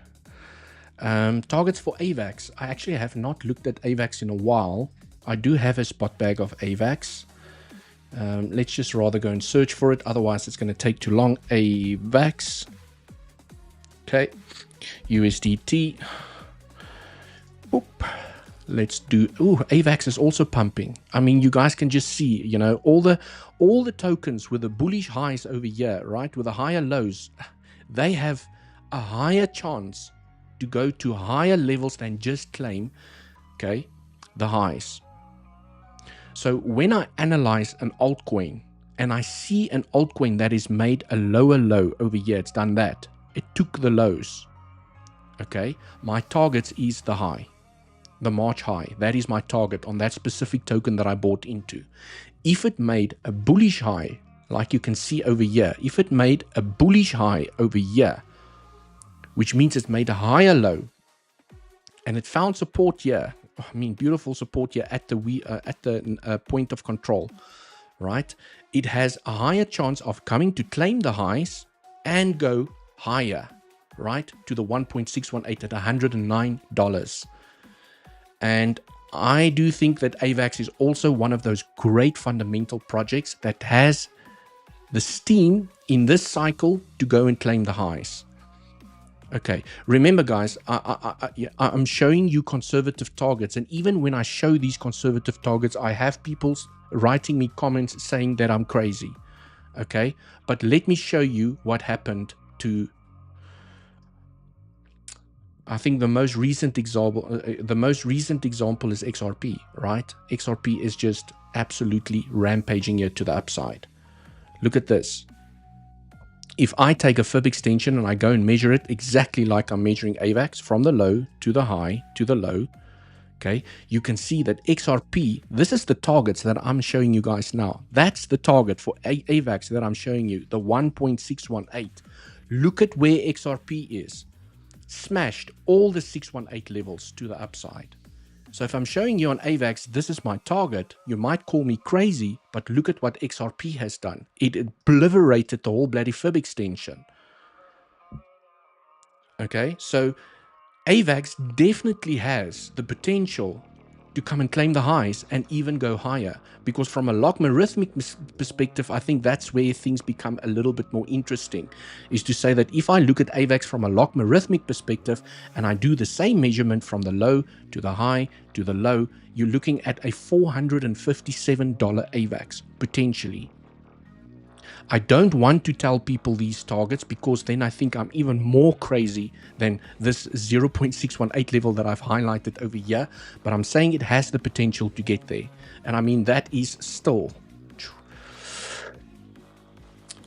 Targets for AVAX. I actually have not looked at AVAX in a while. I do have a spot bag of AVAX. Let's just rather go and search for it. Otherwise, it's going to take too long. AVAX. Okay. USDT. Oop. Let's do. Oh, AVAX is also pumping. I mean, you guys can just see, you know, all the tokens with the bullish highs over here, right, with the higher lows, they have a higher chance to go to higher levels than just claim, okay, the highs. So when I analyze an altcoin and I see an altcoin that is made a lower low over here, it's done that. It took the lows. Okay, my target is the high, the March high. That is my target on that specific token that I bought into. If it made a bullish high, like you can see over here, if it made a bullish high over here, which means it made a higher low, and it found support here. I mean, beautiful support here at the point of control, right? It has a higher chance of coming to claim the highs and go higher, right, to the 1.618 at $109. And I do think that AVAX is also one of those great fundamental projects that has the steam in this cycle to go and claim the highs. Okay, remember guys, I'm showing you conservative targets, and even when I show these conservative targets, I have people writing me comments saying that I'm crazy. Okay, but let me show you what happened to, I think the most recent example is XRP, right? XRP is just absolutely rampaging here to the upside. Look at this. If I take a fib extension and I go and measure it exactly like I'm measuring AVAX from the low to the high to the low, okay, you can see that XRP, this is the targets that I'm showing you guys now. That's the target for AVAX that I'm showing you, the 1.618. Look at where XRP is. Smashed all the 618 levels to the upside. So if I'm showing you on AVAX, this is my target, you might call me crazy, but look at what XRP has done. It obliterated the whole bloody fib extension. Okay, so AVAX definitely has the potential to come and claim the highs and even go higher, because from a logarithmic perspective, I think that's where things become a little bit more interesting, is to say that if I look at AVAX from a logarithmic perspective and I do the same measurement from the low to the high to the low, you're looking at a $457 AVAX potentially. I don't want to tell people these targets because then I think I'm even more crazy than this 0.618 level that I've highlighted over here. But I'm saying it has the potential to get there. And I mean, that is still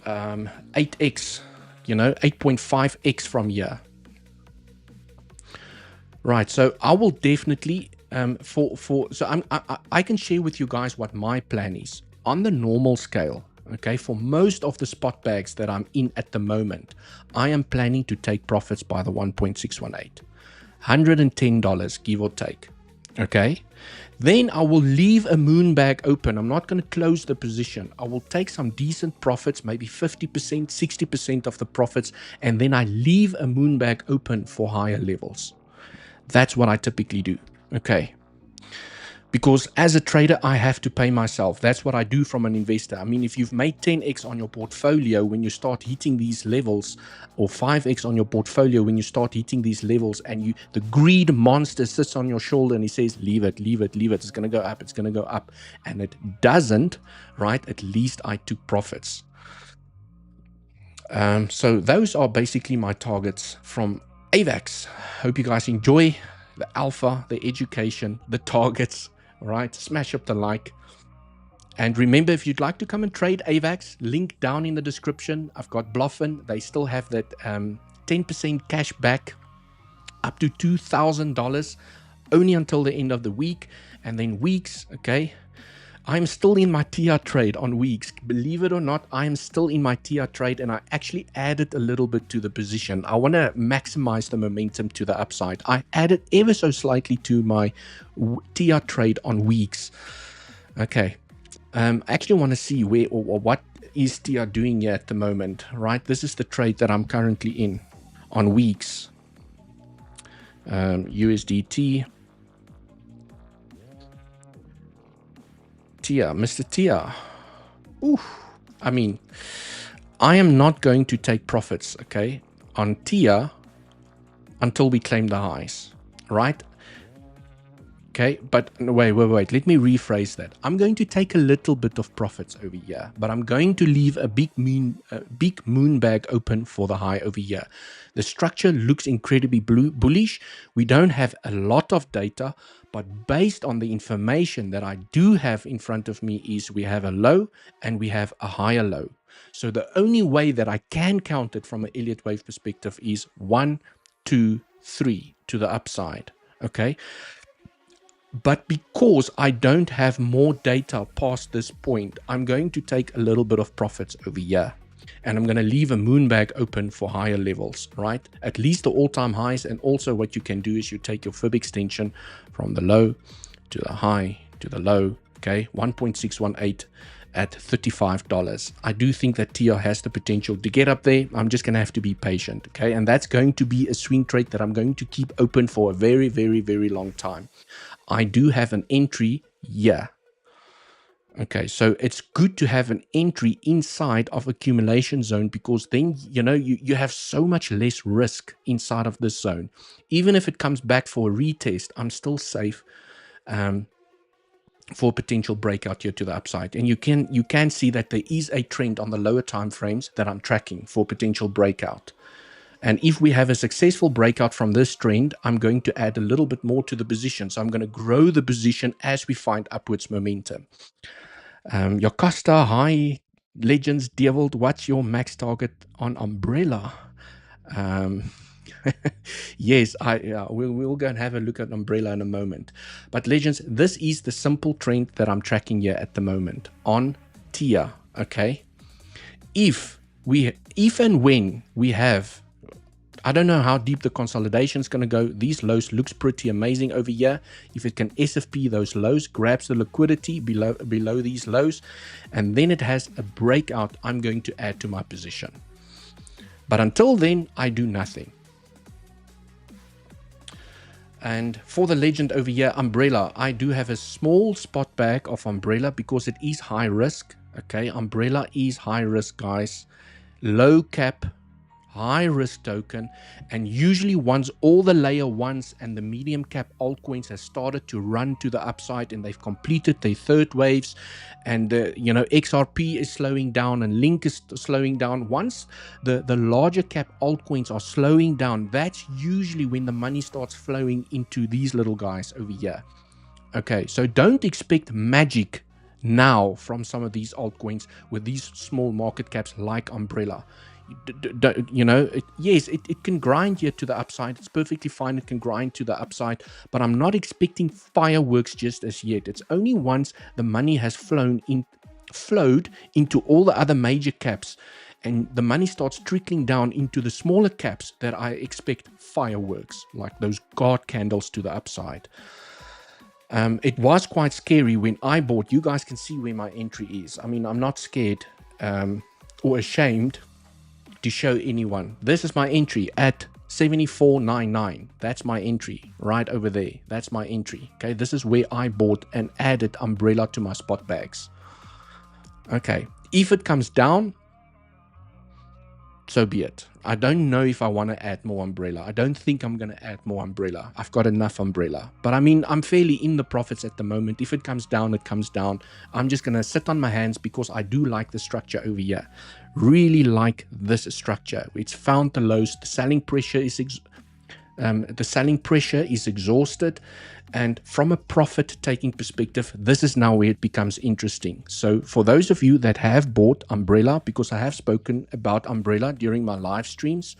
8x, you know, 8.5x from here. Right, so I will definitely, I can share with you guys what my plan is. On the normal scale, okay, for most of the spot bags that I'm in at the moment, I am planning to take profits by the 1.618. $110, give or take. Okay. Then I will leave a moon bag open. I'm not going to close the position. I will take some decent profits, maybe 50%, 60% of the profits, and then I leave a moon bag open for higher levels. That's what I typically do. Okay. Because as a trader, I have to pay myself. That's what I do from an investor. I mean, if you've made 10x on your portfolio when you start hitting these levels, or 5x on your portfolio when you start hitting these levels, and the greed monster sits on your shoulder and he says, leave it, leave it, leave it. It's going to go up. It's going to go up. And it doesn't, right? At least I took profits. So those are basically my targets from AVAX. Hope you guys enjoy the alpha, the education, the targets. All right, smash up the like. And remember, if you'd like to come and trade AVAX, link down in the description. I've got Bluffin. They still have that 10% cash back up to $2,000 only until the end of the week. And then weeks, okay. I'm still in my TR trade on weeks. Believe it or not, I am still in my TR trade, and I actually added a little bit to the position. I want to maximize the momentum to the upside. I added ever so slightly to my TR trade on weeks. Okay. I actually want to see where or what is TR doing here at the moment, right? This is the trade that I'm currently in on weeks. USDT. TR, Mr. TR. Ooh, I mean, I am not going to take profits, okay, on TR until we claim the highs, right? Okay, but wait. Let me rephrase that. I'm going to take a little bit of profits over here, but I'm going to leave a big moon bag open for the high over here. The structure looks incredibly bullish. We don't have a lot of data, but based on the information that I do have in front of me is we have a low and we have a higher low. So the only way that I can count it from an Elliott wave perspective is 1, 2, 3 to the upside. Okay. But because I don't have more data past this point, I'm going to take a little bit of profits over here. And I'm going to leave a moon bag open for higher levels, right? At least the all-time highs. And also what you can do is you take your fib extension from the low to the high to the low, okay? 1.618 at $35. I do think that TR has the potential to get up there. I'm just going to have to be patient, okay? And that's going to be a swing trade that I'm going to keep open for a very, very, very long time. I do have an entry here. Okay, so it's good to have an entry inside of accumulation zone, because then, you know, you have so much less risk inside of this zone. Even if it comes back for a retest, I'm still safe for potential breakout here to the upside. And you can see that there is a trend on the lower time frames that I'm tracking for potential breakout. And if we have a successful breakout from this trend, I'm going to add a little bit more to the position. So I'm going to grow the position as we find upwards momentum. Yocosta, hi, Legends, Devil, what's your max target on Umbrella? Yes, we'll go and have a look at Umbrella in a moment. But Legends, this is the simple trend that I'm tracking here at the moment on TR, okay? If and when we have, I don't know how deep the consolidation is going to go. These lows looks pretty amazing over here. If it can SFP those lows, grabs the liquidity below these lows, and then it has a breakout, I'm going to add to my position. But until then, I do nothing. And for the legend over here, Umbrella, I do have a small spot bag of Umbrella because it is high risk. Okay, Umbrella is high risk, guys. Low cap, high risk token, and usually once all the layer ones and the medium cap altcoins has started to run to the upside and they've completed their third waves, and you know, XRP is slowing down and Link is slowing down. Once the larger cap altcoins are slowing down, that's usually when the money starts flowing into these little guys over here. Okay, so don't expect magic now from some of these altcoins with these small market caps like Umbrella. You know, yes, it can grind here to the upside. It's perfectly fine. It can grind to the upside, but I'm not expecting fireworks just as yet. It's only once the money has flowed into all the other major caps and the money starts trickling down into the smaller caps that I expect fireworks, like those guard candles to the upside. It was quite scary when I bought. You guys can see where my entry is. I mean, I'm not scared or ashamed to show anyone. This is my entry at 74.99. That's my entry right over there. That's my entry. Okay, this is where I bought and added umbrella to my spot bags. Okay, if it comes down, so be it. I don't know if I want to add more umbrella. I don't think I'm going to add more umbrella. I've got enough umbrella. But I mean, I'm fairly in the profits at the moment. If it comes down, it comes down. I'm just going to sit on my hands because I do like the structure over here. Really like this structure. It's found the lows. The selling pressure is exhausted. And from a profit taking perspective, this is now where it becomes interesting. So for those of you that have bought umbrella, because I have spoken about umbrella during my live streams,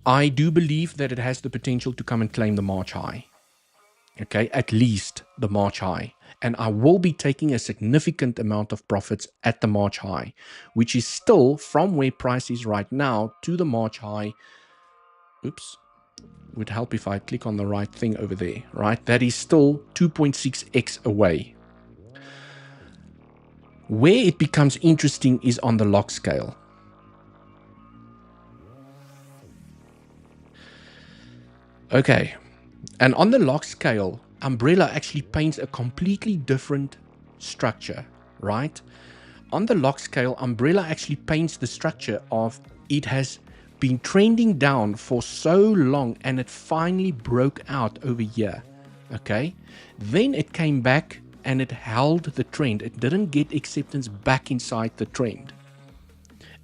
I do believe that it has the potential to come and claim the March high. Okay, at least the March high. And I will be taking a significant amount of profits at the March high, which is still from where price is right now to the March high. Oops. Would help if I click on the right thing over there, right? That is still 2.6x away. Where it becomes interesting is on the log scale. Okay, and on the log scale, umbrella actually paints a completely different structure, right? On the log scale, umbrella actually paints the structure of it has been trending down for so long and it finally broke out over here. Okay, then it came back and it held the trend. It didn't get acceptance back inside the trend.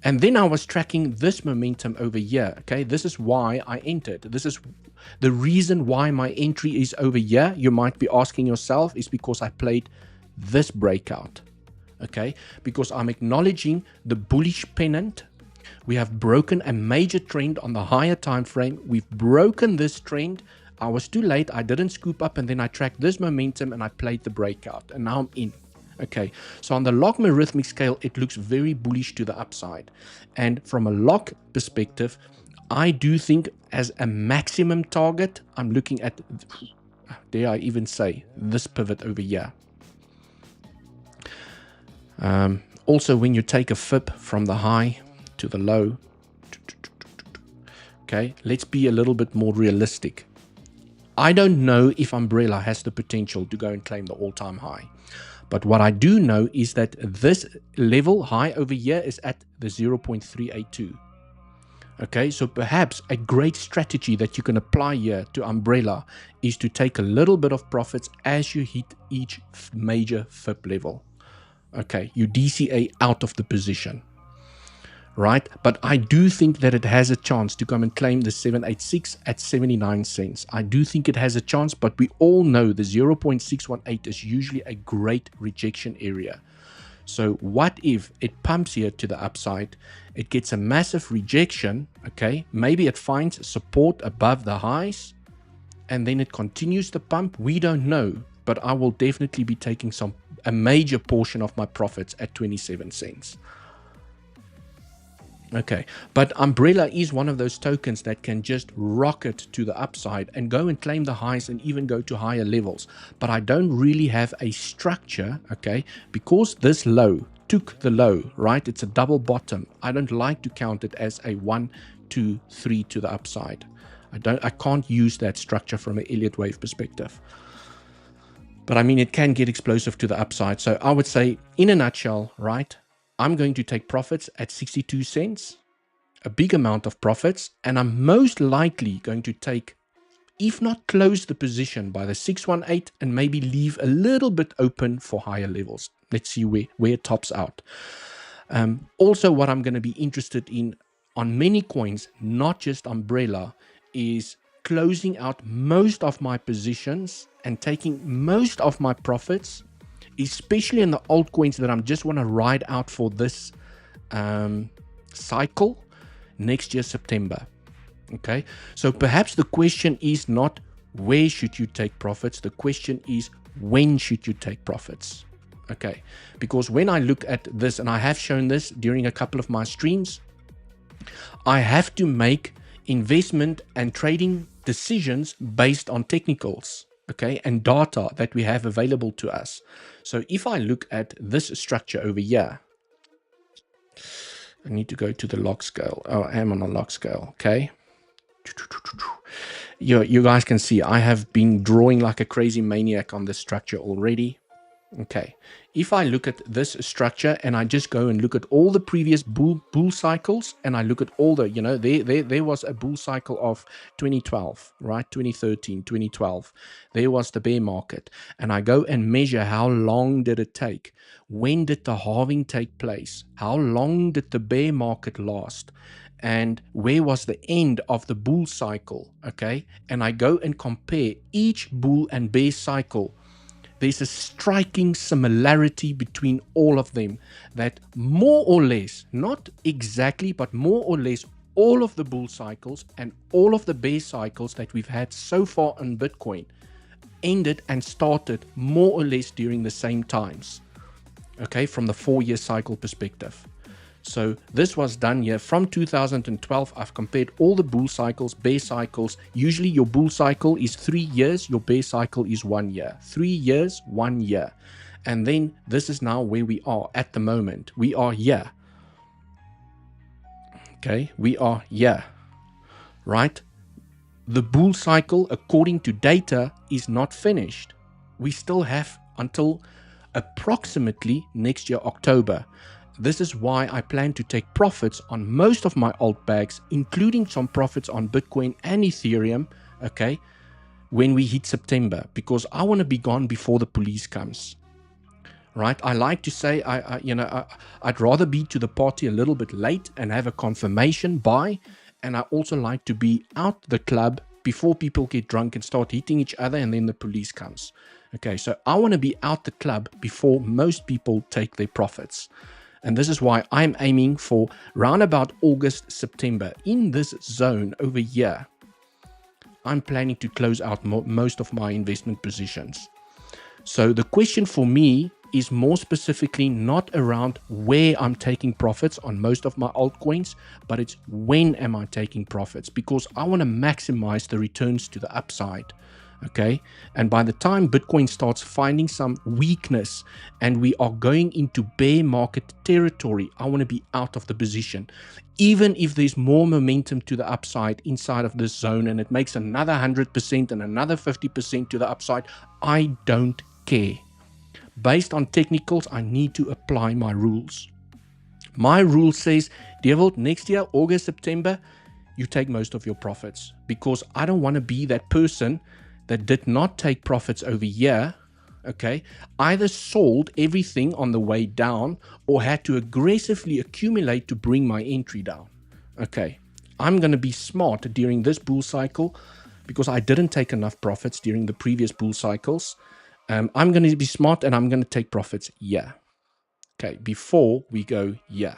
And then I was tracking this momentum over here. Okay, this is why I entered. This is the reason why my entry is over here. You might be asking yourself, is because I played this breakout. Okay, because I'm acknowledging the bullish pennant. We have broken a major trend on the higher time frame. We've broken this trend. I was too late. I didn't scoop up, and then I tracked this momentum and I played the breakout, and now I'm in. Okay, so on the logarithmic scale, it looks very bullish to the upside. And from a log perspective, I do think as a maximum target, I'm looking at, dare I even say, this pivot over here. Also, when you take a fib from the high to the low, okay, let's be a little bit more realistic. I don't know if umbrella has the potential to go and claim the all-time high, but what I do know is that this level high over here is at the 0.382. Okay, so perhaps a great strategy that you can apply here to umbrella is to take a little bit of profits as you hit each major fib level. Okay, you DCA out of the position. Right, but I do think that it has a chance to come and claim the 786 at 79 cents. I do think it has a chance, but we all know the 0.618 is usually a great rejection area. So what if it pumps here to the upside, it gets a massive rejection, okay, maybe it finds support above the highs, and then it continues to pump? We don't know, but I will definitely be taking a major portion of my profits at 27 cents. Okay, but umbrella is one of those tokens that can just rocket to the upside and go and claim the highs and even go to higher levels. But I don't really have a structure, okay, because this low took the low, right? It's a double bottom. I don't like to count it as a 1, 2, 3 to the upside. I can't use that structure from an Elliott wave perspective. But I mean, it can get explosive to the upside. So I would say, in a nutshell, right, I'm going to take profits at 62 cents, a big amount of profits, and I'm most likely going to take, if not close the position by the 618 and maybe leave a little bit open for higher levels. Let's see where it tops out. Also, what I'm going to be interested in on many coins, not just umbrella, is closing out most of my positions and taking most of my profits, especially in the altcoins that I'm just want to ride out for this cycle next year, September. Okay, so perhaps the question is not where should you take profits, the question is when should you take profits. Okay, because when I look at this, and I have shown this during a couple of my streams, I have to make investment and trading decisions based on technicals, okay, and data that we have available to us. So if I look at this structure over here, I need to go to the log scale. Oh, I am on a log scale, okay. You guys can see I have been drawing like a crazy maniac on this structure already. Okay, if I look at this structure and I just go and look at all the previous bull cycles, and I look at all the, you know, there was a bull cycle of 2012, right? 2013, 2012. There was the bear market, and I go and measure how long did it take? When did the halving take place? How long did the bear market last? And where was the end of the bull cycle? Okay, and I go and compare each bull and bear cycle. There's a striking similarity between all of them, that more or less, not exactly, but more or less all of the bull cycles and all of the bear cycles that we've had so far on Bitcoin ended and started more or less during the same times, okay, from the 4-year cycle perspective. So this was done here from 2012. I've compared all the bull cycles, bear cycles. Usually your bull cycle is 3 years, your bear cycle is 1 year. 3 years, 1 year. And then this is now where we are at the moment. We are here. Okay, we are here, right? The bull cycle, according to data, is not finished. We still have until approximately next year, October. This is why I plan to take profits on most of my alt bags, including some profits on Bitcoin and Ethereum, okay, when we hit September, because I want to be gone before the police comes, right? I like to say, I'd rather be to the party a little bit late and have a confirmation buy, and I also like to be out the club before people get drunk and start hitting each other and then the police comes. Okay, so I want to be out the club before most people take their profits. And this is why I'm aiming for round about August, September. In this zone over here, I'm planning to close out most of my investment positions. So the question for me is more specifically not around where I'm taking profits on most of my altcoins, but it's when am I taking profits, because I want to maximize the returns to the upside. Okay, and by the time Bitcoin starts finding some weakness and we are going into bear market territory, I want to be out of the position. Even if there's more momentum to the upside inside of this zone and it makes another 100% and another 50% to the upside, I don't care. Based on technicals, I need to apply my rules. My rule says, Devil, next year, August, September, you take most of your profits, because I don't want to be that person that did not take profits over here, okay, either sold everything on the way down or had to aggressively accumulate to bring my entry down. Okay, I'm going to be smart during this bull cycle because I didn't take enough profits during the previous bull cycles. I'm going to be smart and I'm going to take profits here. Okay, before we go here.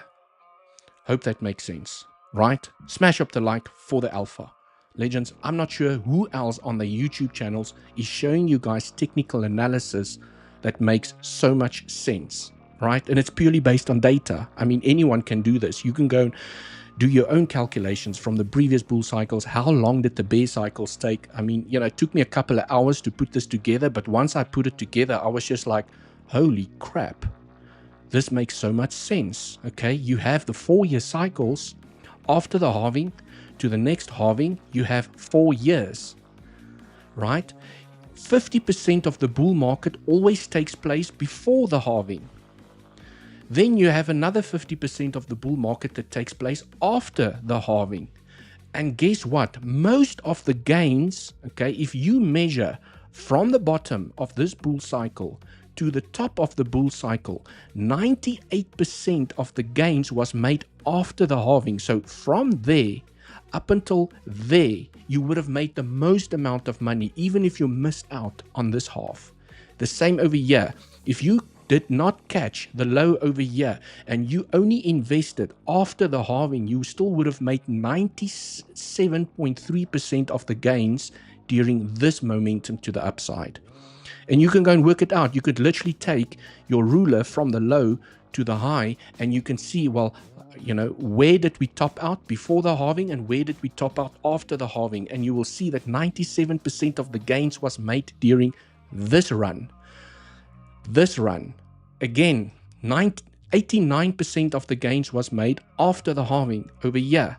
Hope that makes sense, right? Smash up the like for the alpha. Legends, I'm not sure who else on the YouTube channels is showing you guys technical analysis that makes so much sense, right? And it's purely based on data. I mean, anyone can do this. You can go and do your own calculations from the previous bull cycles. How long did the bear cycles take? I mean, you know, it took me a couple of hours to put this together, but once I put it together, I was just like, holy crap. This makes so much sense, okay? You have the 4-year cycles. After the halving to the next halving, you have 4 years, right? 50% of the bull market always takes place before the halving. Then you have another 50% of the bull market that takes place after the halving. And guess what? Most of the gains, okay, if you measure from the bottom of this bull cycle to the top of the bull cycle, 98% of the gains was made after the halving. So from there up until there, you would have made the most amount of money, even if you missed out on this half. The same over here. If you did not catch the low over here and you only invested after the halving, you still would have made 97.3% of the gains during this momentum to the upside. And you can go and work it out. You could literally take your ruler from the low to the high and you can see, well, where did we top out before the halving and where did we top out after the halving? And you will see that 97% of the gains was made during this run. This run. Again, 89% of the gains was made after the halving over here.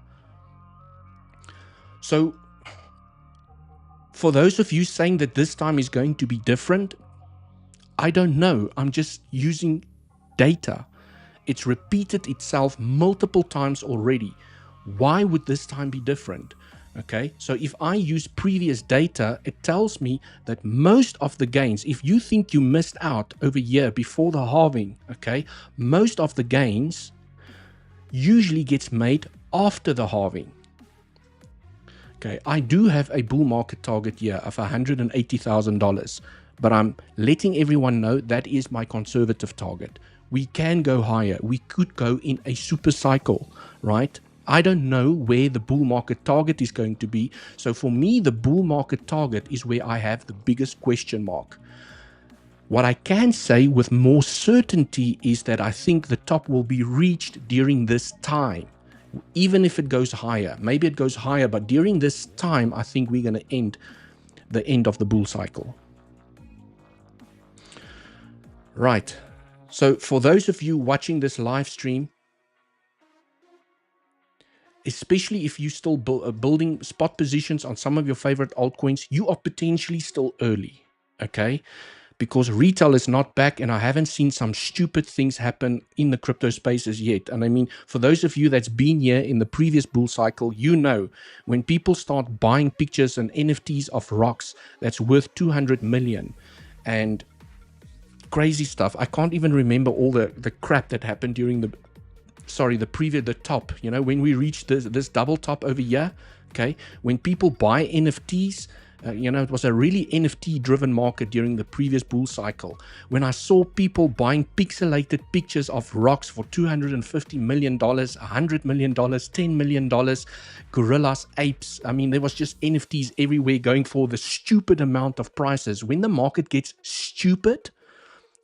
So for those of you saying that this time is going to be different, I don't know. I'm just using data. It's repeated itself multiple times already. Why would this time be different? Okay, so if I use previous data, it tells me that most of the gains, if you think you missed out over here before the halving, okay, most of the gains usually gets made after the halving. Okay, I do have a bull market target here of $180,000, but I'm letting everyone know that is my conservative target. We can go higher. We could go in a super cycle, right? I don't know where the bull market target is going to be. So for me, the bull market target is where I have the biggest question mark. What I can say with more certainty is that I think the top will be reached during this time. Even if it goes higher, maybe it goes higher, but during this time, I think we're going to end the end of the bull cycle. Right. So for those of you watching this live stream, especially if you're still building spot positions on some of your favorite altcoins, you are potentially still early, okay? Because retail is not back and I haven't seen some stupid things happen in the crypto spaces yet. And I mean, for those of you that's been here in the previous bull cycle, you know, when people start buying pictures and NFTs of rocks that's worth 200 million and crazy stuff. I can't even remember all the crap that happened during the top, you know, when we reached this double top over here, okay, when people buy NFTs, you know, it was a really NFT driven market during the previous bull cycle. When I saw people buying pixelated pictures of rocks for $250 million, $100 million, $10 million, gorillas, apes, I mean, there was just NFTs everywhere going for the stupid amount of prices. When the market gets stupid,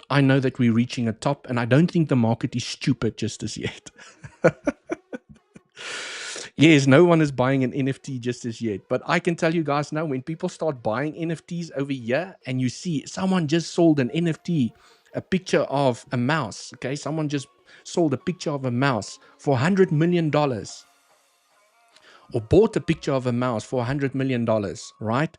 I know that we're reaching a top, and I don't think the market is stupid just as yet. Yes, no one is buying an NFT just as yet. But I can tell you guys now, when people start buying NFTs over here, and you see someone just sold an NFT, a picture of a mouse, okay? Someone just sold a picture of a mouse for $100 million. Or bought a picture of a mouse for $100 million, right?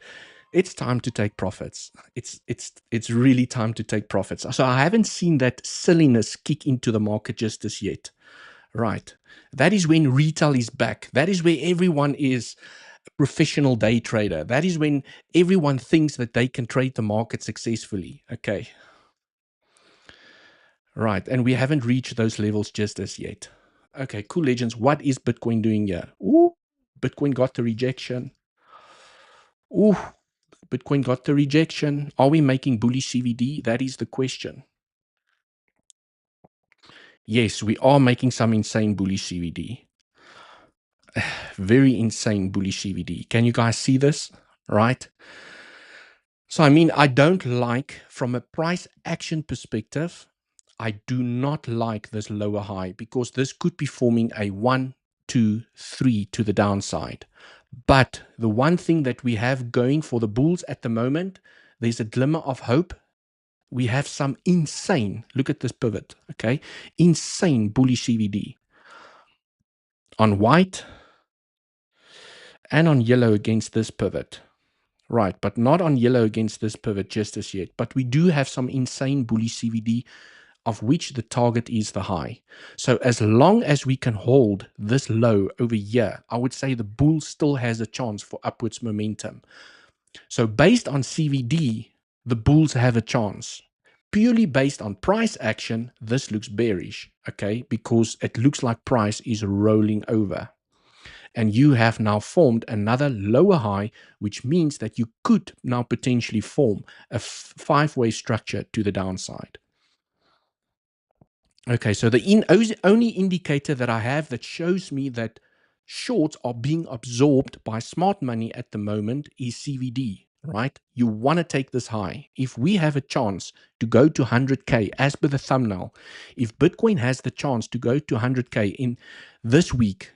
It's time to take profits. It's really time to take profits. So I haven't seen that silliness kick into the market just as yet. Right. That is when retail is back. That is where everyone is a professional day trader. That is when everyone thinks that they can trade the market successfully. Okay. Right. And we haven't reached those levels just as yet. Okay, cool legends. What is Bitcoin doing here? Ooh, Bitcoin got the rejection. Ooh, Bitcoin got the rejection. Are we making bullish CVD? That is the question. Yes, we are making some insane bullish CVD. Very insane bullish CVD. Can you guys see this? Right? So, I mean, I don't like, from a price action perspective, I do not like this lower high because this could be forming a 1, 2, 3 to the downside. But the one thing that we have going for the bulls at the moment, there's a glimmer of hope. We have some insane, look at this pivot, okay? Insane bullish CVD on white and on yellow against this pivot. Right, but not on yellow against this pivot just as yet. But we do have some insane bullish CVD of which the target is the high. So as long as we can hold this low over here, I would say the bull still has a chance for upwards momentum. So based on CVD, the bulls have a chance. Purely based on price action, this looks bearish, okay? Because it looks like price is rolling over. And you have now formed another lower high, which means that you could now potentially form a five-way structure to the downside. Okay, so the only indicator that I have that shows me that shorts are being absorbed by smart money at the moment is CVD. right? You want to take this high. If we have a chance to go to 100K, as per the thumbnail, if Bitcoin has the chance to go to 100K in this week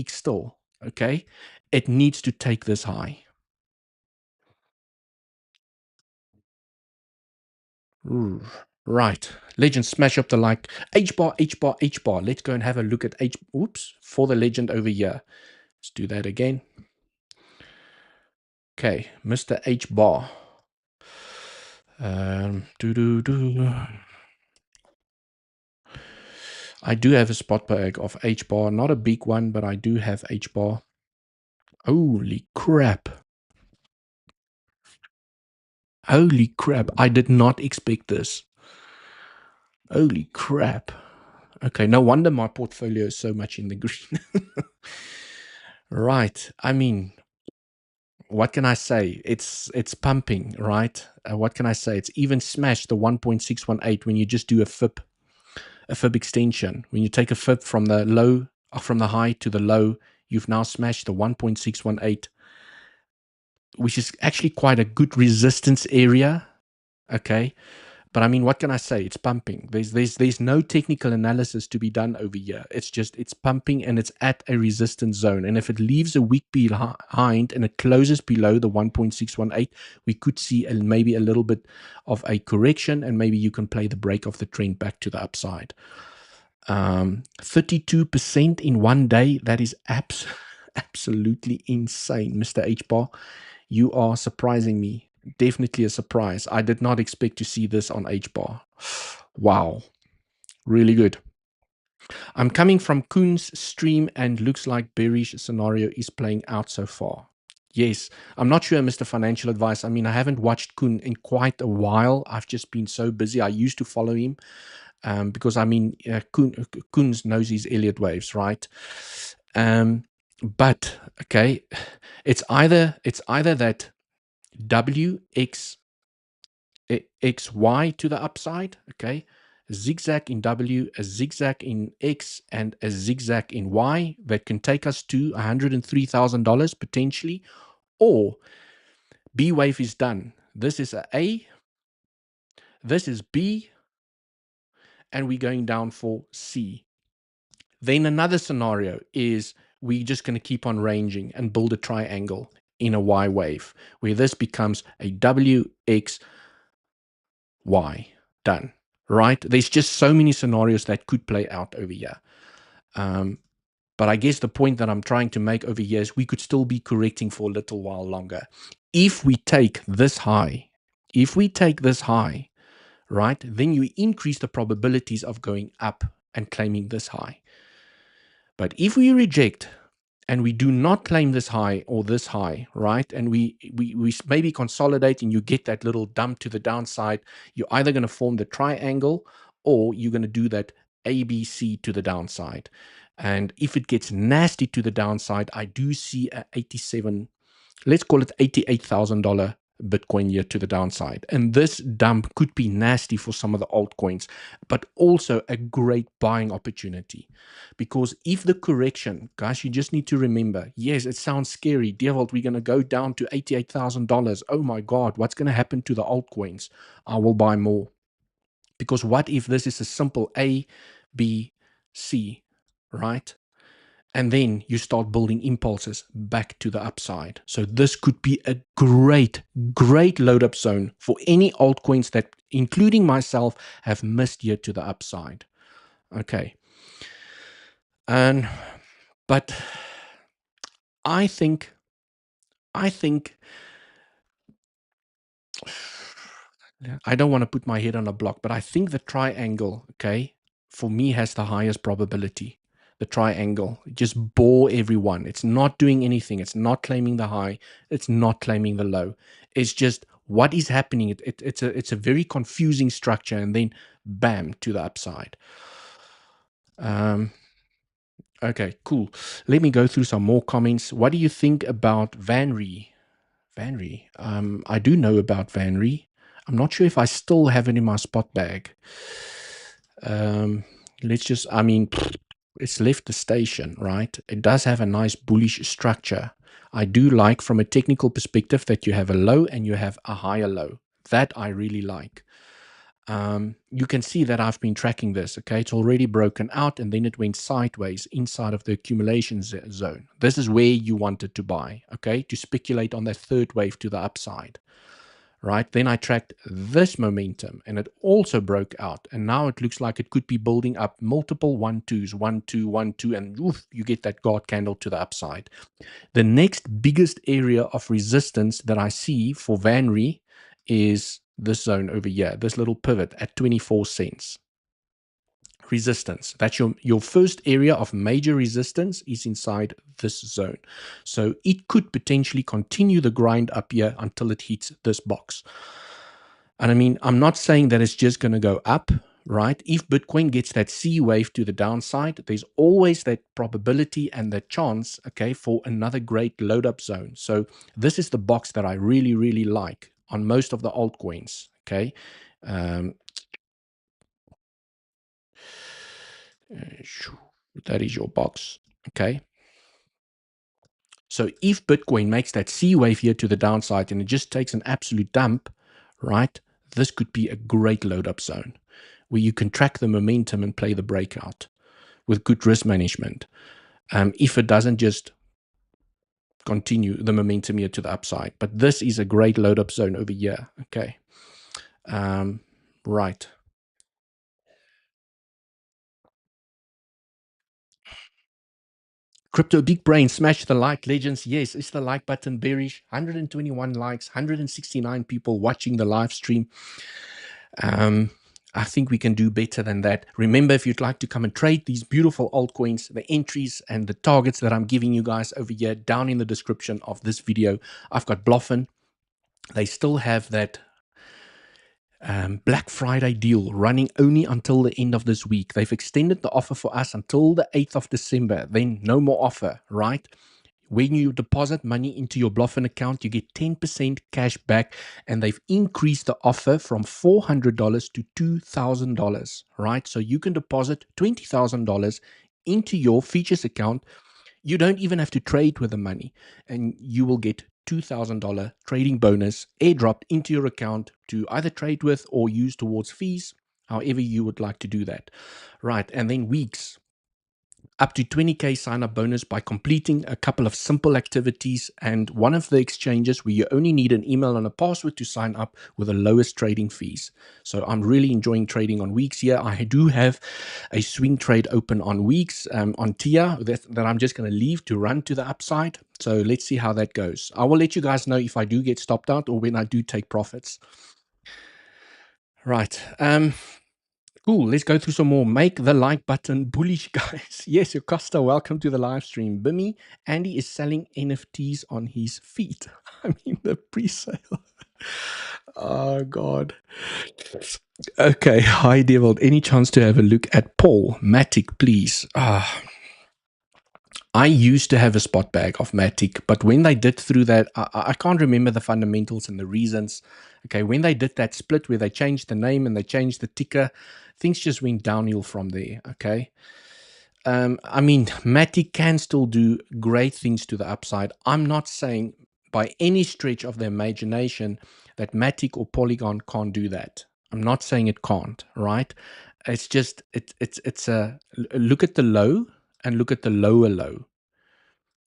still, okay, it needs to take this high. Ooh, right. Legend, smash up the like. HBAR, HBAR, HBAR. Let's go and have a look at oops, for the legend over here. Let's do that again. Okay, Mr. HBAR. I do have a spot bag of HBAR, not a big one, but I do have HBAR. Holy crap. Holy crap. I did not expect this. Holy crap. Okay, no wonder my portfolio is so much in the green. Right. I mean, what can I say? It's pumping, right? What can I say? It's even smashed the 1.618 when you just do a fib extension. When you take a fib from the low, from the high to the low, you've now smashed the 1.618, which is actually quite a good resistance area. Okay. But I mean, what can I say? It's pumping. There's no technical analysis to be done over here. It's just, it's pumping and it's at a resistance zone. And if it leaves a week behind and it closes below the 1.618, we could see maybe a little bit of a correction, and maybe you can play the break of the trend back to the upside. 32% in one day. That is absolutely insane, Mr. HBAR. You are surprising me. Definitely a surprise. I did not expect to see this on HBAR. Wow. Really good. I'm coming from Koen's stream and looks like bearish scenario is playing out so far. Yes. I'm not sure, Mr. Financial Advice. I mean, I haven't watched Koen in quite a while. I've just been so busy. I used to follow him because, I mean, Koen knows his Elliott waves, right? But, okay, it's either that WXY to the upside, okay, a zigzag in W, a zigzag in X, and a zigzag in Y that can take us to $103,000 potentially, or B wave is done. This is A, this is B, and we're going down for C. Then another scenario is we're just going to keep on ranging and build a triangle in a Y wave, where this becomes a WX Y. Done. Right? There's just so many scenarios that could play out over here. But I guess the point that I'm trying to make over here is we could still be correcting for a little while longer. If we take this high, right, then you increase the probabilities of going up and claiming this high. But if we reject and we do not claim this high or this high, right, and we maybe consolidate and you get that little dump to the downside, you're either going to form the triangle or you're going to do that ABC to the downside. And if it gets nasty to the downside, I do see a 87, let's call it $88,000 Bitcoin year to the downside. And this dump could be nasty for some of the altcoins, but also a great buying opportunity. Because if the correction, guys, you just need to remember, yes, it sounds scary. Dear Vault, we're going to go down to $88,000. Oh my God, what's going to happen to the altcoins? I will buy more. Because what if this is a simple A, B, C, right? And then you start building impulses back to the upside. So this could be a great load up zone for any altcoins that, including myself, have missed here to the upside. Okay. But I think I don't want to put my head on a block, but I think the triangle, okay, for me has the highest probability. The triangle just bore everyone. It's not doing anything. It's not claiming the high. It's not claiming the low. It's just what is happening. It's a very confusing structure, and then bam to the upside. Okay, cool. Let me go through some more comments. What do you think about VANRY? VANRY. I do know about VANRY. I'm not sure if I still have it in my spot bag. Let's just, I mean, it's left the station, right? It does have a nice bullish structure. I do like from a technical perspective that you have a low and you have a higher low. That I really like. You can see that I've been tracking this. Okay, it's already broken out and then it went sideways inside of the accumulation zone. This is where you wanted to buy, okay, to speculate on that third wave to the upside, right? Then I tracked this momentum and it also broke out, and now it looks like it could be building up multiple 1-2s, 1-2, 1-2, and oof, you get that guard candle to the upside. The next biggest area of resistance that I see for VANRY is this zone over here, this little pivot at 24 cents. Resistance. That's your first area of major resistance is inside this zone. So it could potentially continue the grind up here until it hits this box. And I mean, I'm not saying that it's just going to go up, right? If Bitcoin gets that C wave to the downside, there's always that probability and that chance, okay, for another great load up zone. So this is the box that I really, really like on most of the altcoins, okay? That is your box, okay? So if Bitcoin makes that C wave here to the downside and it just takes an absolute dump, right, this could be a great load up zone where you can track the momentum and play the breakout with good risk management. If it doesn't just continue the momentum here to the upside. But this is a great load up zone over here, okay? Right. Crypto Big Brain, smash the like, legends. Yes, is the like button bearish? 121 likes, 169 people watching the live stream. I think we can do better than that. Remember, if you'd like to come and trade these beautiful altcoins, the entries and the targets that I'm giving you guys over here down in the description of this video. I've got Bluffin. They still have that Black Friday deal running only until the end of this week. They've extended the offer for us until the 8th of December. Then no more offer, right? When you deposit money into your Bluffin account, you get 10% cash back, and they've increased the offer from $400 to $2,000, right? So you can deposit $20,000 into your features account. You don't even have to trade with the money, and you will get $2,000 trading bonus airdropped into your account to either trade with or use towards fees, however you would like to do that. Right, and then weeks, up to 20K sign up bonus by completing a couple of simple activities, and one of the exchanges where you only need an email and a password to sign up with the lowest trading fees. So I'm really enjoying trading on weeks here. I do have a swing trade open on weeks on TIA that I'm just going to leave to run to the upside. So let's see how that goes. I will let you guys know if I do get stopped out or when I do take profits. Right. Cool, let's go through some more. Make the like button bullish, guys. Yes, Costa, welcome to the live stream. 𝗞𝗍, Andy is selling NFTs on his feet. I mean, the pre-sale. Oh, God. Okay, hi, Devil. Any chance to have a look at Paul? MATIC, please. I used to have a spot bag of MATIC, but when they did through that, I can't remember the fundamentals and the reasons. Okay, when they did that split where they changed the name and they changed the ticker, things just went downhill from there. Okay. I mean, MATIC can still do great things to the upside. I'm not saying by any stretch of the imagination that MATIC or Polygon can't do that. I'm not saying it can't, right? It's just, it's a look at the low and look at the lower low.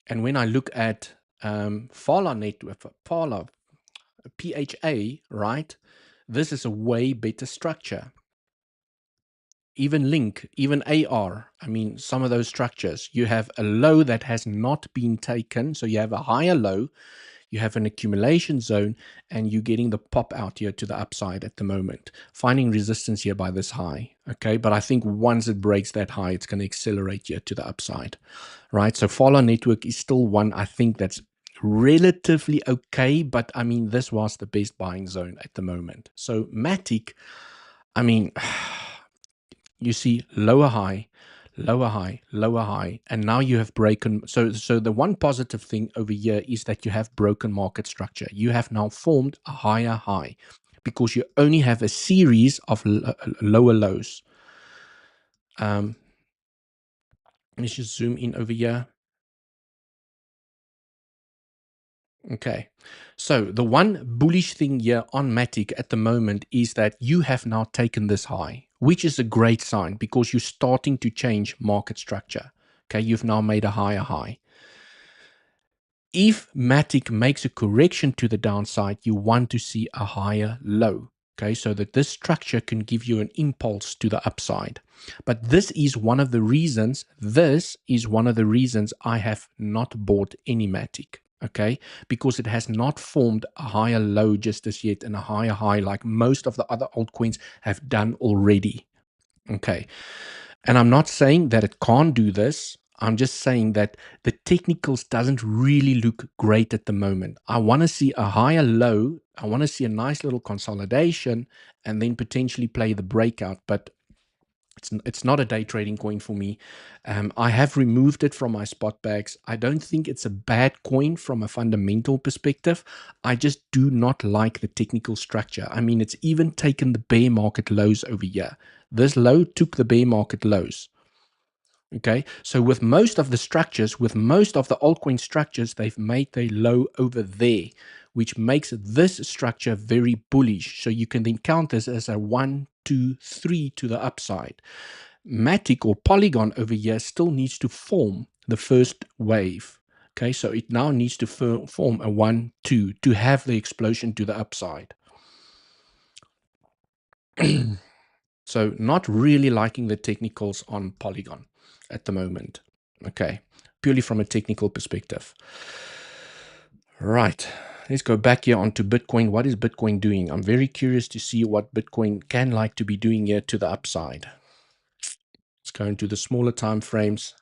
And when I look at Phala network, Phala, PHA, right? This is a way better structure. Even Link, even AR, I mean, some of those structures, you have a low that has not been taken. So you have a higher low, you have an accumulation zone, and you're getting the pop out here to the upside at the moment, finding resistance here by this high. Okay, but I think once it breaks that high, it's going to accelerate here to the upside, right? So Phala network is still one, I think, that's relatively okay, but I mean, this was the best buying zone at the moment. So MATIC, I mean, you see lower high, lower high, lower high, and now you have broken. So the one positive thing over here is that you have broken market structure. You have now formed a higher high because you only have a series of lower lows. Let's just zoom in over here. Okay, so the one bullish thing here on MATIC at the moment is that you have now taken this high, which is a great sign because you're starting to change market structure. Okay, you've now made a higher high. If MATIC makes a correction to the downside, you want to see a higher low. Okay, so that this structure can give you an impulse to the upside. But this is one of the reasons I have not bought any MATIC. Okay, because it has not formed a higher low just as yet and a higher high like most of the other altcoins have done already. Okay, and I'm not saying that it can't do this. I'm just saying that the technicals doesn't really look great at the moment. I want to see a higher low. I want to see a nice little consolidation and then potentially play the breakout. But it's not a day trading coin for me. I have removed it from my spot bags. I don't think it's a bad coin from a fundamental perspective. I just do not like the technical structure. I mean, it's even taken the bear market lows over here. This low took the bear market lows. Okay, so with most of the structures, with most of the altcoin structures, they've made their low over there, which makes this structure very bullish. So you can then count this as a 1, 2, 3 to the upside. MATIC or Polygon over here still needs to form the first wave. Okay, so it now needs to form a 1, 2 to have the explosion to the upside. So not really liking the technicals on Polygon at the moment. Okay, purely from a technical perspective. Right, let's go back here onto Bitcoin. What is Bitcoin doing? I'm very curious to see what Bitcoin can like to be doing here to the upside. Let's go into the smaller time frames.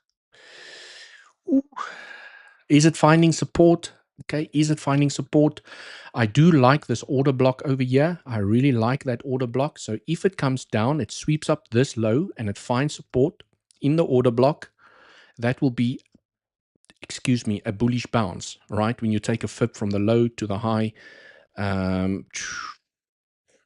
Ooh. Is it finding support? Okay, is it finding support? I do like this order block over here. I really like that order block. So if it comes down, it sweeps up this low and it finds support in the order block. That will be, excuse me, a bullish bounce, right? When you take a fib from the low to the high,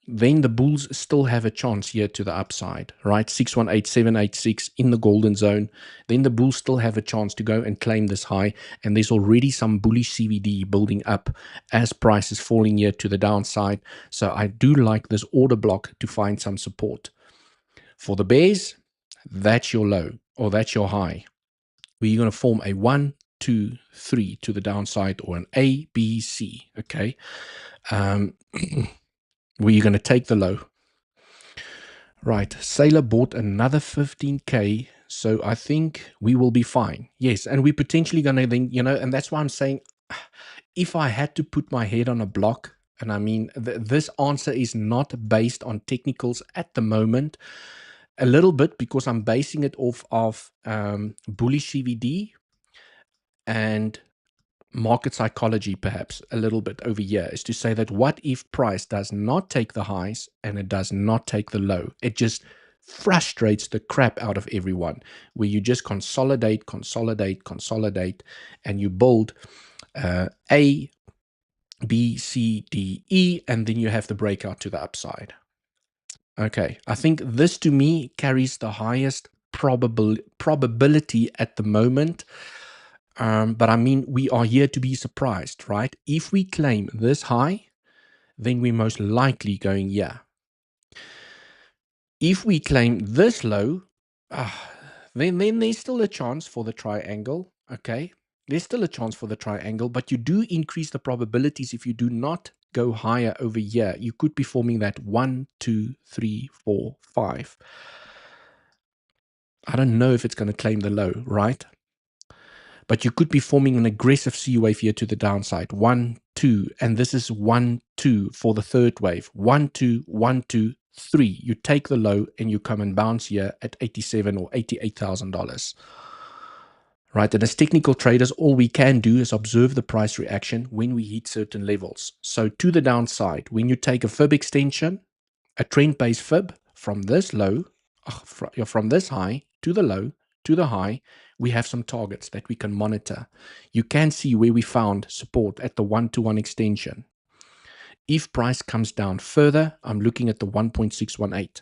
then the bulls still have a chance here to the upside, right? 618786 in the golden zone. Then the bulls still have a chance to go and claim this high. And there's already some bullish CVD building up as price is falling here to the downside. So I do like this order block to find some support. For the bears, that's your low or that's your high, where you're going to form a 1, 2, 3 to the downside or an A, B, C, okay? Where you're going to take the low. Right, Sailor bought another 15K, so I think we will be fine. Yes, and we're potentially going to then, and that's why I'm saying if I had to put my head on a block, and I mean, this answer is not based on technicals at the moment, a little bit because I'm basing it off of bullish CVD and market psychology, perhaps a little bit over here, is to say that what if price does not take the highs and it does not take the low? It just frustrates the crap out of everyone, where you just consolidate, and you build A, B, C, D, E, and then you have the breakout to the upside. Okay, I think this to me carries the highest probability at the moment. But I mean, we are here to be surprised, right? If we claim this high, then we're most likely going here. If we claim this low, then there's still a chance for the triangle, okay? There's still a chance for the triangle, but you do increase the probabilities if you do not go higher over here. You could be forming that 1, 2, 3, 4, 5. I don't know if it's going to claim the low, right? But you could be forming an aggressive C wave here to the downside. 1, 2, and this is 1, 2 for the third wave. 1, 2, 1, 2, 3. You take the low and you come and bounce here at $87,000 or $88,000. Right, and as technical traders, all we can do is observe the price reaction when we hit certain levels. So to the downside, when you take a fib extension, a trend-based fib from this low, from this high to the low, to the high, we have some targets that we can monitor. You can see where we found support at the 1-to-1 extension. If price comes down further, I'm looking at the 1.618.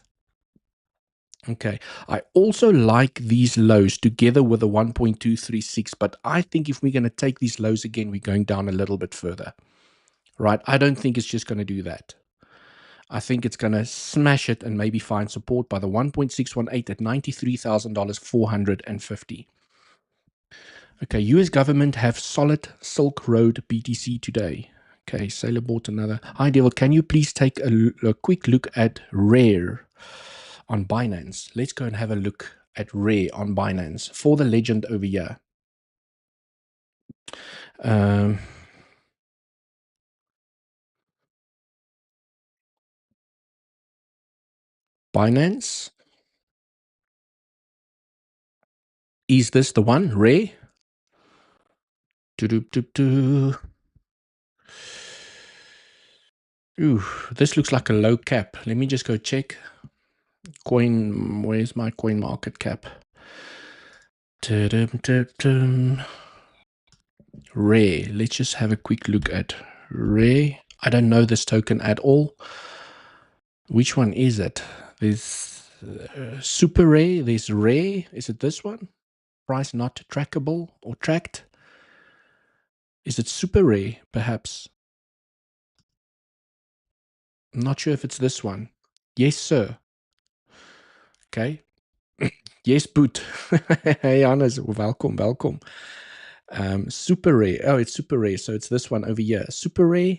Okay. I also like these lows together with the 1.236, but I think if we're going to take these lows again, we're going down a little bit further, right? I don't think it's just going to do that. I think it's going to smash it and maybe find support by the 1.618 at $93,000, 450. Okay, US government have solid Silk Road BTC today. Okay, Sailor bought another. Hi, Devil. Can you please take a quick look at Rare on Binance? Let's go and have a look at Rare on Binance for the legend over here. Binance. Is this the one? Rare? Ooh, this looks like a low cap. Let me just go check. Coin, where's my coin market cap? Rare. Let's just have a quick look at Rare. I don't know this token at all. Which one is it? There's super rare. There's rare. Is it this one? Price not trackable or tracked? Is it super rare, perhaps? I'm not sure if it's this one. Yes, sir. Okay. Yes, boot. Hey, Hannes. Welcome, welcome. Super rare. Oh, it's super rare. So it's this one over here. Super rare.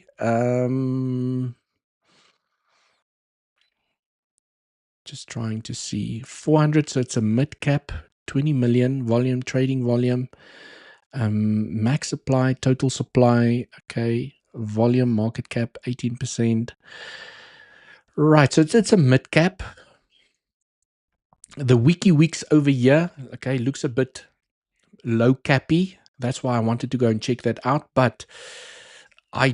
Just trying to see. 400. So it's a mid cap. 20 million volume, trading volume. Max supply, total supply. Okay. Volume, market cap, 18%. Right. So it's a mid cap. The wiki weeks over here. Okay. Looks a bit low cappy. That's why I wanted to go and check that out. But I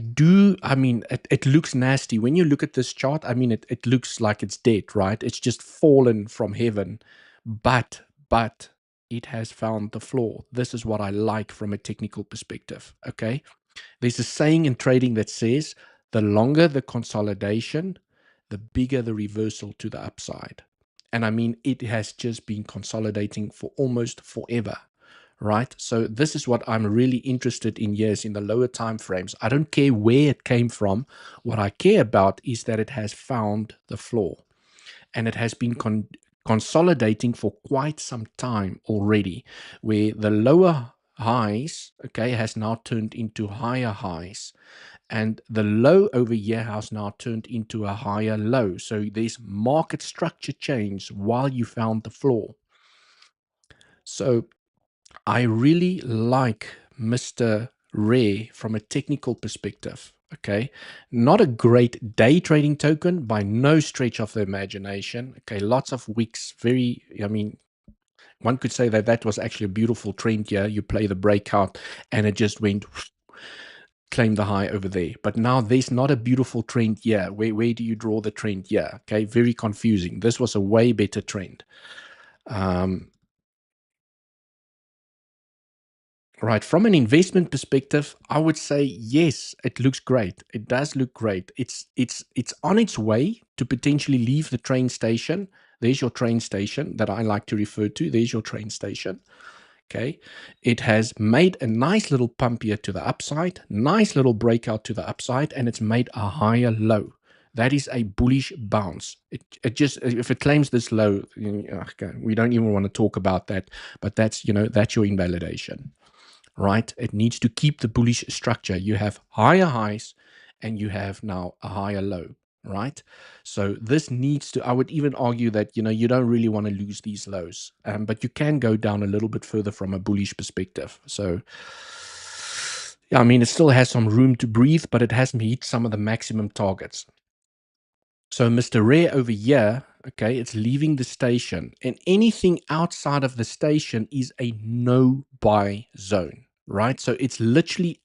mean, it looks nasty. When you look at this chart, I mean, it looks like it's dead, right? It's just fallen from heaven. But it has found the floor. This is what I like from a technical perspective, okay? There's a saying in trading that says, the longer the consolidation, the bigger the reversal to the upside. And I mean, it has just been consolidating for almost forever. Right. So this is what I'm really interested in here, is in the lower time frames. I don't care where it came from. What I care about is that it has found the floor, and it has been consolidating for quite some time already, where the lower highs, okay, has now turned into higher highs, and the low over here has now turned into a higher low. So there's market structure change while you found the floor. So I really like Mr. Rare from a technical perspective. Okay, not a great day trading token by no stretch of the imagination. Okay, lots of wicks. Very, I mean, one could say that that was actually a beautiful trend here. You play the breakout and it just went, claim the high over there. But now there's not a beautiful trend here. Where do you draw the trend here? Okay, very confusing. This was a way better trend. Right. From an investment perspective, I would say yes, it looks great. It does look great. It's on its way to potentially leave the train station. There's your train station that I like to refer to. There's your train station. Okay. It has made a nice little pump here to the upside, nice little breakout to the upside, and it's made a higher low. That is a bullish bounce. It just, if it claims this low, okay, we don't even want to talk about that, but that's, that's your invalidation. Right? It needs to keep the bullish structure. You have higher highs and you have now a higher low, right? So this needs to, I would even argue that, you don't really want to lose these lows, but you can go down a little bit further from a bullish perspective. So, yeah, I mean, it still has some room to breathe, but it hasn't hit some of the maximum targets. So Mr. Rare over here, okay, it's leaving the station, and anything outside of the station is a no buy zone. Right? So it's literally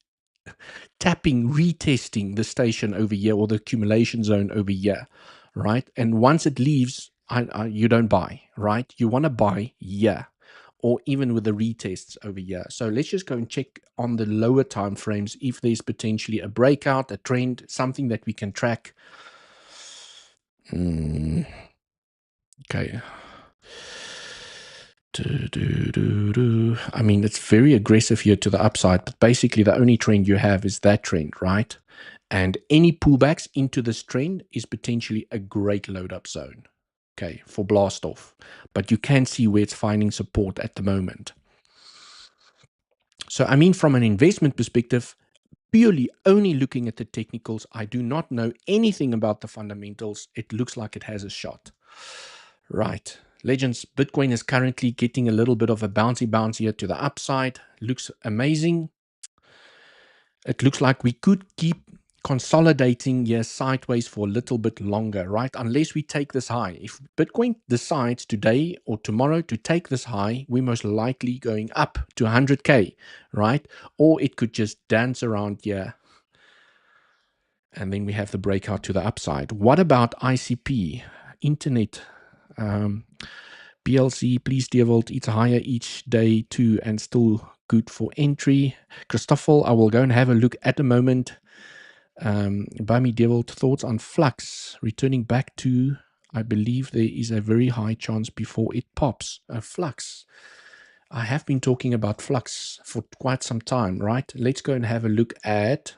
tapping, retesting the station over here, or the accumulation zone over here, right? And once it leaves, you don't buy, right? You want to buy here, or even with the retests over here. So let's just go and check on the lower time frames if there's potentially a breakout, a trend, something that we can track. Okay. I mean, it's very aggressive here to the upside, but basically the only trend you have is that trend, right? And any pullbacks into this trend is potentially a great load up zone, okay, for blast off. But you can see where it's finding support at the moment. So, I mean, from an investment perspective, purely only looking at the technicals, I do not know anything about the fundamentals. It looks like it has a shot. Right. Legends, Bitcoin is currently getting a little bit of a bouncy here to the upside. Looks amazing. It looks like we could keep consolidating here sideways for a little bit longer, right? Unless we take this high. If Bitcoin decides today or tomorrow to take this high, we're most likely going up to 100K, right? Or it could just dance around here. And then we have the breakout to the upside. What about ICP? Internet. BLC, please 𝗬𝗍𝘆𝗽𝗍, it's higher each day too and still good for entry. Christoffel, I will go and have a look at the moment. By me 𝗬𝗍𝘆𝗽𝗍, thoughts on FLUX returning back to, I believe there is a very high chance before it pops. FLUX. I have been talking about FLUX for quite some time, right? Let's go and have a look at.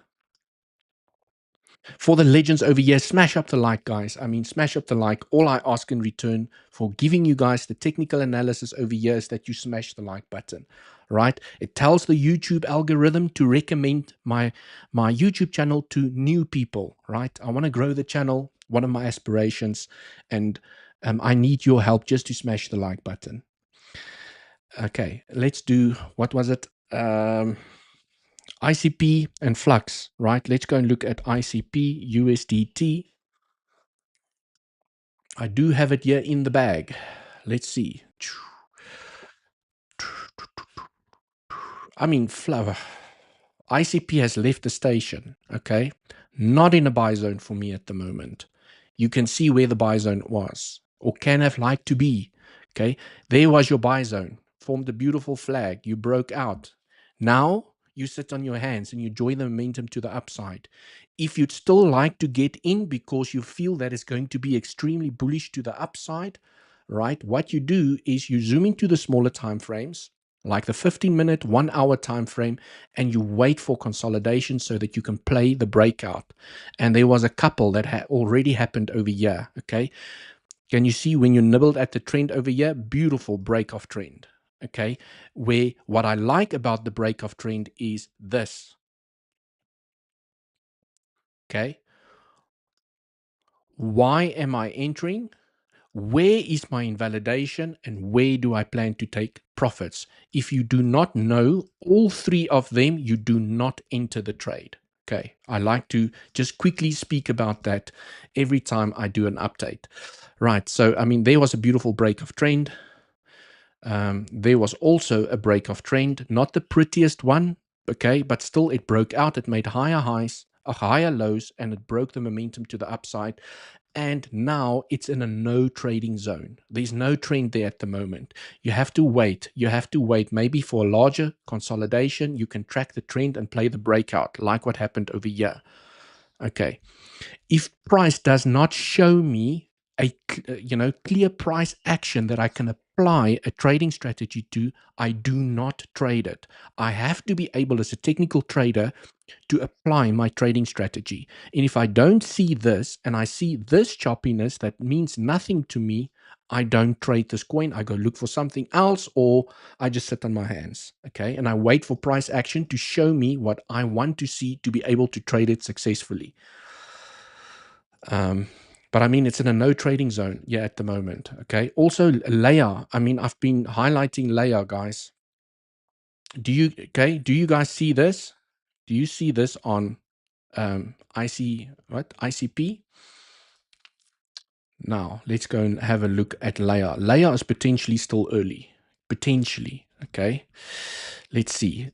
For the legends over here, smash up the like, guys. I mean, smash up the like. All I ask in return for giving you guys the technical analysis over here is that you smash the like button, right? It tells the YouTube algorithm to recommend my YouTube channel to new people, right? I want to grow the channel, one of my aspirations, and I need your help just to smash the like button. Okay, let's do, what was it? ICP and FLUX, right? Let's go and look at ICP, USDT. I do have it here in the bag. Let's see. I mean, ICP has left the station, okay? Not in a buy zone for me at the moment. You can see where the buy zone was, or can have liked to be, okay? There was your buy zone, formed a beautiful flag. You broke out. Now, you sit on your hands and you enjoy the momentum to the upside. If you'd still like to get in because you feel that it's going to be extremely bullish to the upside, right? What you do is you zoom into the smaller time frames, like the 15-minute, 1 hour time frame, and you wait for consolidation so that you can play the breakout. And there was a couple that had already happened over here, okay? Can you see when you nibbled at the trend over here? Beautiful break of trend. Okay, where what I like about the break of trend is this. Okay, why am I entering? Where is my invalidation, and where do I plan to take profits? If you do not know all three of them, you do not enter the trade. Okay, I like to just quickly speak about that every time I do an update. Right, so I mean, there was a beautiful break of trend. There was also a break of trend, not the prettiest one, okay, but still it broke out. It made higher highs, higher lows, and it broke the momentum to the upside. And now it's in a no trading zone. There's no trend there at the moment. You have to wait. You have to wait maybe for a larger consolidation. You can track the trend and play the breakout like what happened over here. Okay. If price does not show me a clear price action that I can apply a trading strategy to, I do not trade it. I have to be able as a technical trader to apply my trading strategy. And if I don't see this and I see this choppiness that means nothing to me, I don't trade this coin. I go look for something else, or I just sit on my hands, okay? And I wait for price action to show me what I want to see to be able to trade it successfully. But I mean, it's in a no trading zone, yeah, at the moment. Okay. Also, 𝗖𝗍𝘆𝗽. I mean, I've been highlighting 𝗖𝗍𝘆𝗽, guys. Do you guys see this? Do you see this on ICP? Now, let's go and have a look at 𝗖𝗍𝘆𝗽. 𝗖𝗍𝘆𝗽 is potentially still early. Potentially. Okay. Let's see.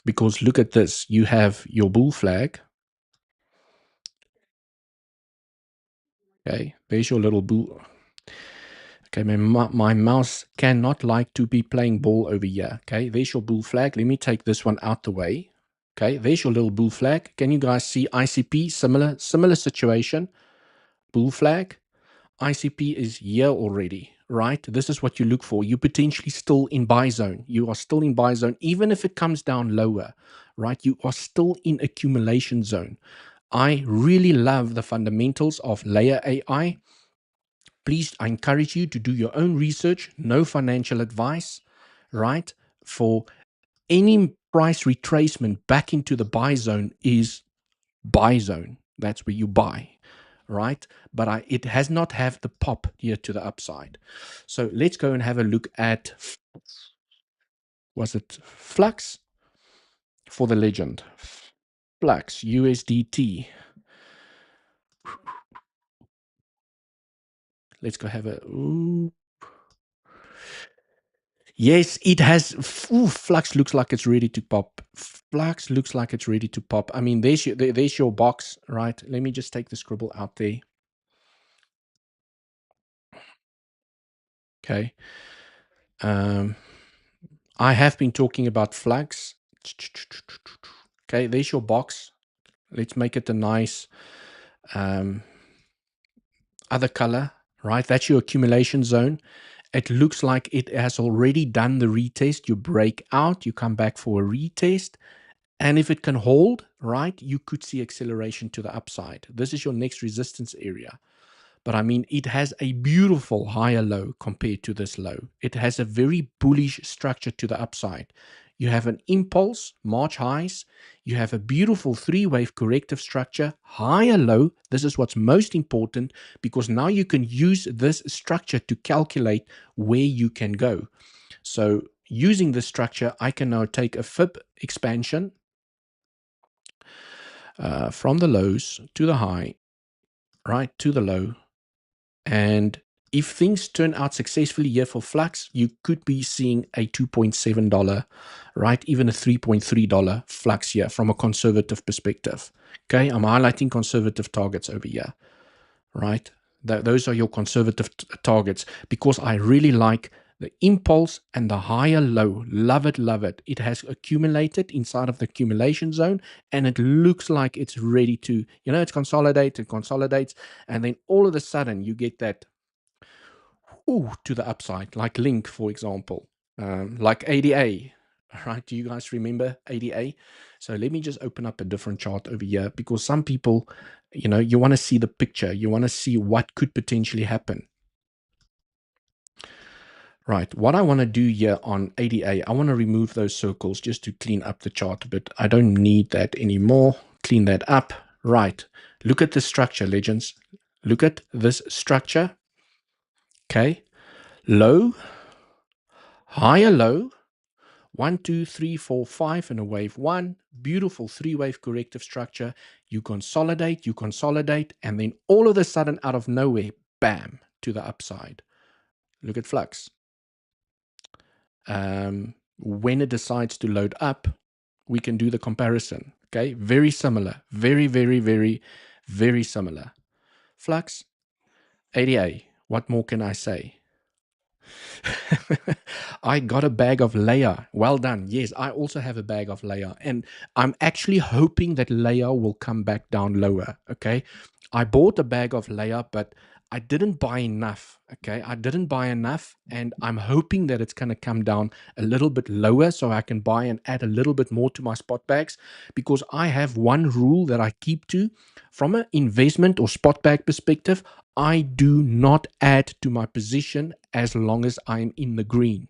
Because look at this. You have your bull flag. Okay, there's your little bull. Okay, my mouse cannot like to be playing ball over here. Okay, there's your bull flag. Let me take this one out the way. Okay, there's your little bull flag. Can you guys see ICP? Similar situation. Bull flag. ICP is here already, right? This is what you look for. You're potentially still in buy zone. You are still in buy zone, even if it comes down lower, right? You are still in accumulation zone. I really love the fundamentals of Layer AI. Please, I encourage you to do your own research. No financial advice, right? For any price retracement back into the buy zone is buy zone. That's where you buy, right? But it has not have the pop here to the upside. So let's go and have a look at, was it Flux for the legend? Flux, USDT. Let's go have a, ooh. Yes, it has, ooh, Flux looks like it's ready to pop. Flux looks like it's ready to pop. I mean, there's your box, right? Let me just take the scribble out there. Okay. I have been talking about Flux. Okay, there's your box. Let's make it a nice other color, right? That's your accumulation zone. It looks like it has already done the retest. You break out, you come back for a retest. And if it can hold, right, you could see acceleration to the upside. This is your next resistance area. But I mean, it has a beautiful higher low compared to this low. It has a very bullish structure to the upside. You have an impulse, March highs. You have a beautiful three-wave corrective structure, higher low. This is what's most important because now you can use this structure to calculate where you can go. So using this structure, I can now take a fib expansion from the lows to the high, right, to the low. And if things turn out successfully here for Flux, you could be seeing a $2.7, right? Even a $3.3 Flux here from a conservative perspective. Okay, I'm highlighting conservative targets over here, right? Those are your conservative targets because I really like the impulse and the higher low. Love it, love it. It has accumulated inside of the accumulation zone and it looks like it's ready to, you know, it's consolidates, and then all of a sudden you get that to the upside, like Link, for example, like ADA, right? Do you guys remember ADA? So let me just open up a different chart over here because some people, you know, you want to see the picture. You want to see what could potentially happen. Right, what I want to do here on ADA, I want to remove those circles just to clean up the chart a bit. I don't need that anymore. Clean that up. Right, look at the structure, legends. Look at this structure. Okay, low, higher low, 1, 2, 3, 4, 5 in a wave 1. Beautiful three-wave corrective structure. You consolidate, and then all of a sudden, out of nowhere, bam, to the upside. Look at Flux. When it decides to load up, we can do the comparison. Okay, very similar. Very, very, very, very similar. Flux, ADA. What more can I say? I got a bag of layer. Well done. Yes, I also have a bag of layer. And I'm actually hoping that layer will come back down lower. Okay. I bought a bag of layer, but I didn't buy enough. Okay. I didn't buy enough. And I'm hoping that it's going to come down a little bit lower so I can buy and add a little bit more to my spot bags because I have one rule that I keep to from an investment or spot bag perspective. I do not add to my position as long as I'm in the green.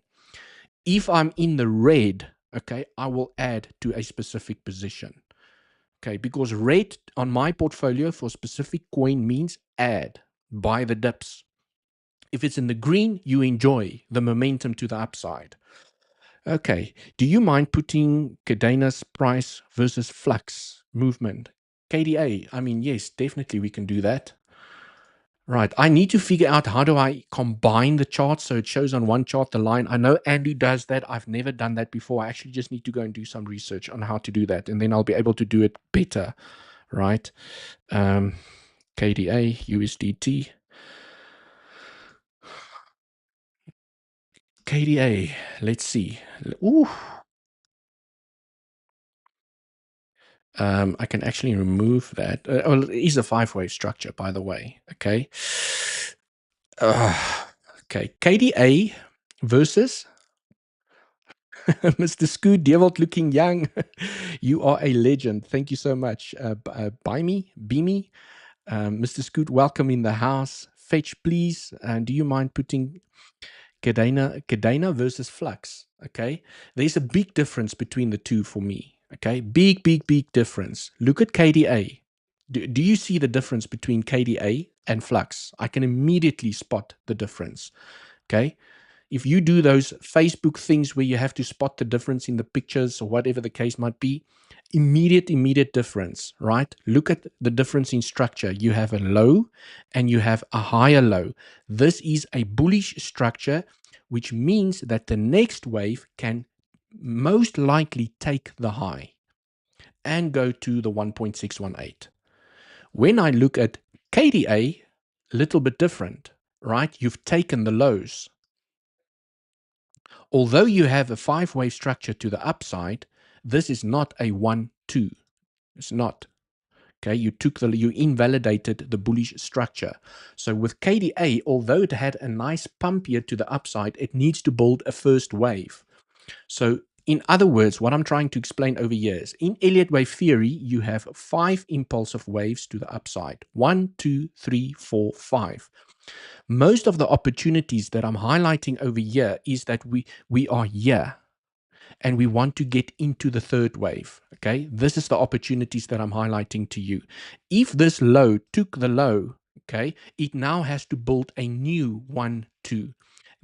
If I'm in the red, okay, I will add to a specific position. Okay, because red on my portfolio for specific coin means add, buy the dips. If it's in the green, you enjoy the momentum to the upside. Okay, do you mind putting Cadena's price versus Flux movement? KDA, I mean, yes, definitely we can do that. Right. I need to figure out how do I combine the charts so it shows on one chart the line. I know Andy does that. I've never done that before. I actually just need to go and do some research on how to do that, and then I'll be able to do it better. Right. KDA, USDT. KDA. Let's see. Ooh. I can actually remove that. Well, it is a 5-wave structure, by the way. Okay. Okay, KDA versus Mr. Scoot, Devil looking young. You are a legend. Thank you so much. Buy me, be me. Mr. Scoot, welcome in the house. Fetch, please. Do you mind putting 𝗖𝗍 versus FLUX? Okay, there's a big difference between the two for me. Okay, big difference. Look at KDA. Do you see the difference between KDA and FLUX? I can immediately spot the difference. Okay, if you do those Facebook things where you have to spot the difference in the pictures or whatever the case might be, immediate difference, right? Look at the difference in structure. You have a low and you have a higher low. This is a bullish structure, which means that the next wave can most likely take the high and go to the 1.618. When I look at KDA, a little bit different, right? You've taken the lows. Although you have a 5-wave structure to the upside, this is not a 1-2. It's not. Okay, you invalidated the bullish structure. So with KDA, although it had a nice pump here to the upside, it needs to build a first wave. So in other words, what I'm trying to explain over here is in Elliott wave theory, you have 5 impulsive waves to the upside. 1, 2, 3, 4, 5. Most of the opportunities that I'm highlighting over here is that we are here and we want to get into the third wave. Okay, this is the opportunities that I'm highlighting to you. If this low took the low, okay, it now has to build a new 1, 2.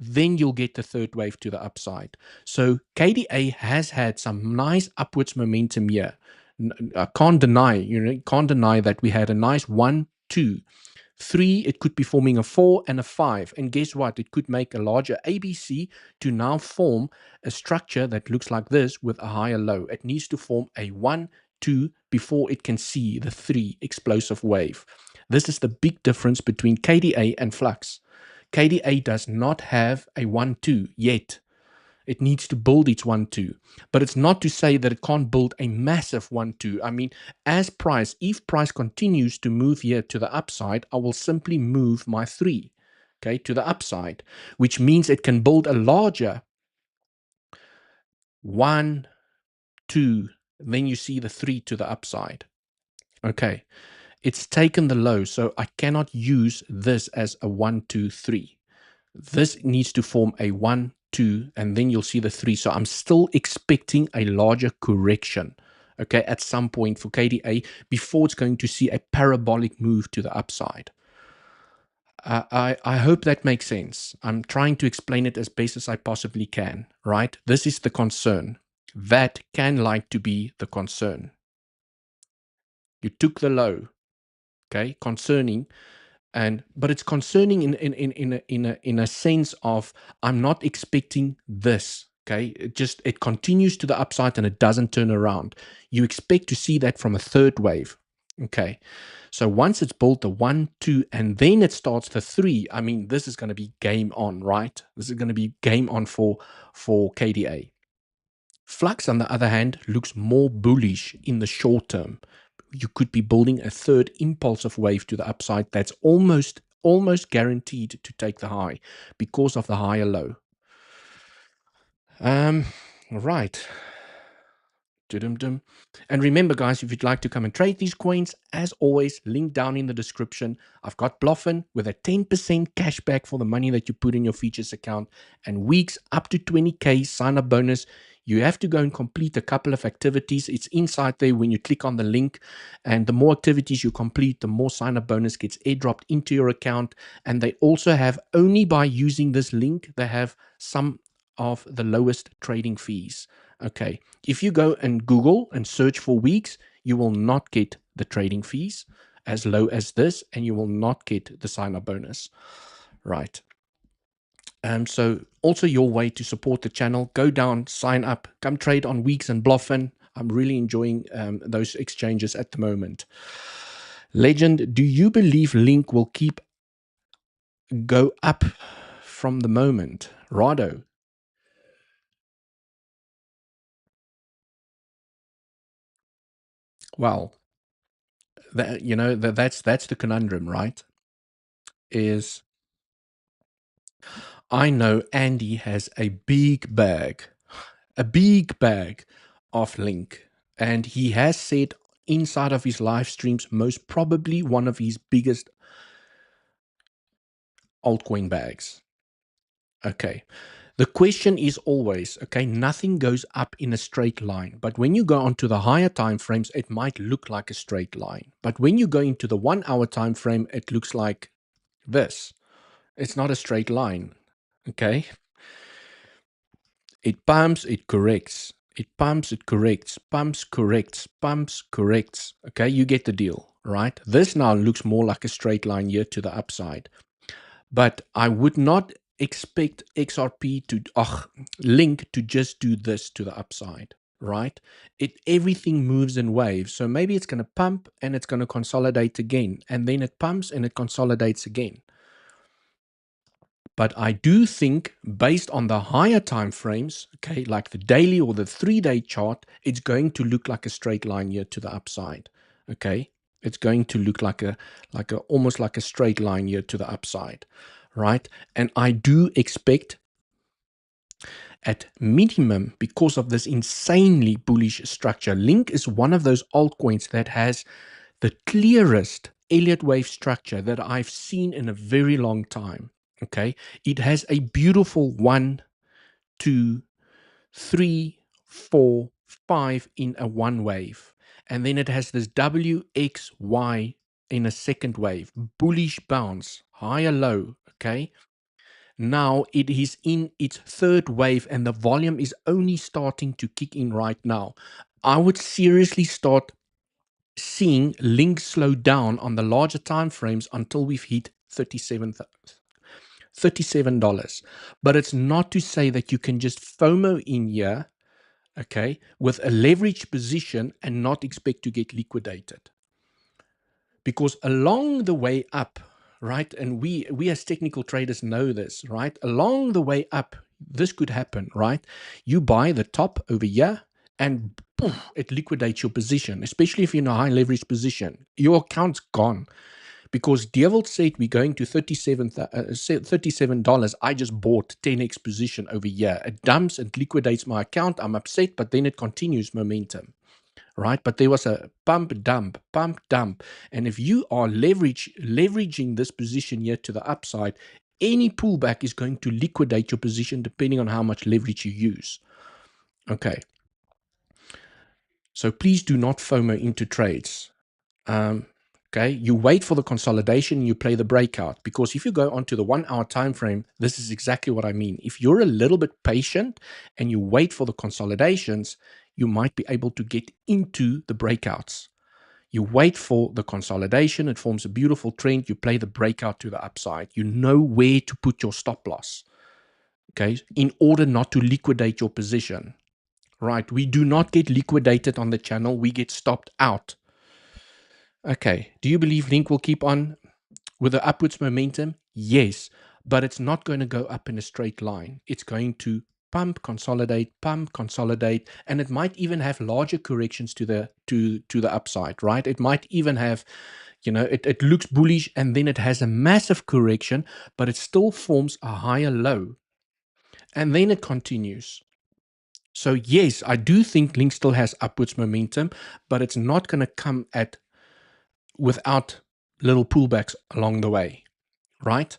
Then you'll get the third wave to the upside. So KDA has had some nice upwards momentum here. I can't deny, can't deny that we had a nice 1, 2. 3, it could be forming a 4 and a 5. And guess what? It could make a larger ABC to now form a structure that looks like this with a higher low. It needs to form a 1, 2 before it can see the 3 explosive wave. This is the big difference between KDA and FLUX. KDA does not have a 1, 2 yet. It needs to build its 1, 2. But it's not to say that it can't build a massive 1, 2. I mean, if price continues to move here to the upside, I will simply move my 3, okay, to the upside, which means it can build a larger 1, 2. Then you see the 3 to the upside. Okay, it's taken the low, so I cannot use this as a 1, 2, 3. This needs to form a 1, 2, and then you'll see the 3. So I'm still expecting a larger correction, okay, at some point for KDA before it's going to see a parabolic move to the upside. I hope that makes sense. I'm trying to explain it as best as I possibly can, right? This is the concern. That can like to be the concern. You took the low, okay, concerning. But it's concerning in a sense of I'm not expecting this. Okay, it continues to the upside and it doesn't turn around. You expect to see that from a third wave. Okay, so once it's built the 1, 2, and then it starts the 3. I mean, this is going to be game on, right? This is going to be game on for KDA. FLUX, on the other hand, looks more bullish in the short term. You could be building a third impulsive wave to the upside that's almost guaranteed to take the high because of the higher low. Right. And remember, guys, if you'd like to come and trade these coins, as always, link down in the description. I've got Bluffin with a 10% cashback for the money that you put in your features account and weeks up to 20K sign-up bonus. You have to go and complete a couple of activities. It's inside there when you click on the link. And the more activities you complete, the more sign-up bonus gets airdropped into your account. And they also have, only by using this link, they have some of the lowest trading fees. Okay, if you go and Google and search for weeks, you will not get the trading fees as low as this, and you will not get the sign-up bonus. Right. So also your way to support the channel, go down, sign up, come trade on Weeks and Bluffin. I'm really enjoying those exchanges at the moment. Legend, do you believe Link will go up from the moment? Rado. Well, that's the conundrum, right? Is I know Andy has a big bag of link, and he has said inside of his live streams, most probably one of his biggest altcoin bags. Okay. The question is always, okay, nothing goes up in a straight line, but when you go onto the higher time frames, it might look like a straight line. But when you go into the 1 hour time frame, it looks like this. It's not a straight line. Okay. It pumps, it corrects. It pumps, it corrects, pumps, corrects, pumps, corrects. Okay, you get the deal, right? This now looks more like a straight line here to the upside. But I would not expect XRP to, Link to just do this to the upside, right? Everything moves in waves. So maybe it's going to pump and it's going to consolidate again. And then it pumps and it consolidates again. But I do think based on the higher time frames, okay, like the daily or the 3-day chart, it's going to look like a straight line here to the upside. Okay. It's going to look like almost like a straight line here to the upside. Right. And I do expect at minimum, because of this insanely bullish structure, Link is one of those altcoins that has the clearest Elliott wave structure that I've seen in a very long time. Okay, it has a beautiful 1, 2, 3, 4, 5 in a one wave, and then it has this WXY in a second wave, bullish bounce, higher low. Okay, now it is in its third wave, and the volume is only starting to kick in right now. I would seriously start seeing Link slow down on the larger time frames until we've hit $37. But it's not to say that you can just FOMO in here, okay, with a leveraged position and not expect to get liquidated. Because along the way up, right, and we as technical traders know this, right? Along the way up, this could happen, right? You buy the top over here and poof, it liquidates your position, especially if you're in a high leverage position. Your account's gone. Because Devil said we're going to $37. I just bought 10x position over here. It dumps and liquidates my account. I'm upset, but then it continues momentum, right? But there was a pump, dump. And if you are leveraging this position here to the upside, any pullback is going to liquidate your position depending on how much leverage you use. Okay. So please do not FOMO into trades. Okay, you wait for the consolidation, you play the breakout, because if you go onto the 1 hour time frame, this is exactly what I mean. If you're a little bit patient and you wait for the consolidations, you might be able to get into the breakouts. You wait for the consolidation, it forms a beautiful trend, you play the breakout to the upside. You know where to put your stop loss, okay, in order not to liquidate your position, right? We do not get liquidated on the channel, we get stopped out. Okay, do you believe Link will keep on with the upwards momentum? Yes, but it's not going to go up in a straight line. It's going to pump, consolidate, and it might even have larger corrections to the upside, right? It might even have, it looks bullish and then it has a massive correction, but it still forms a higher low. And then it continues. So yes, I do think Link still has upwards momentum, but it's not going to come without little pullbacks along the way, right?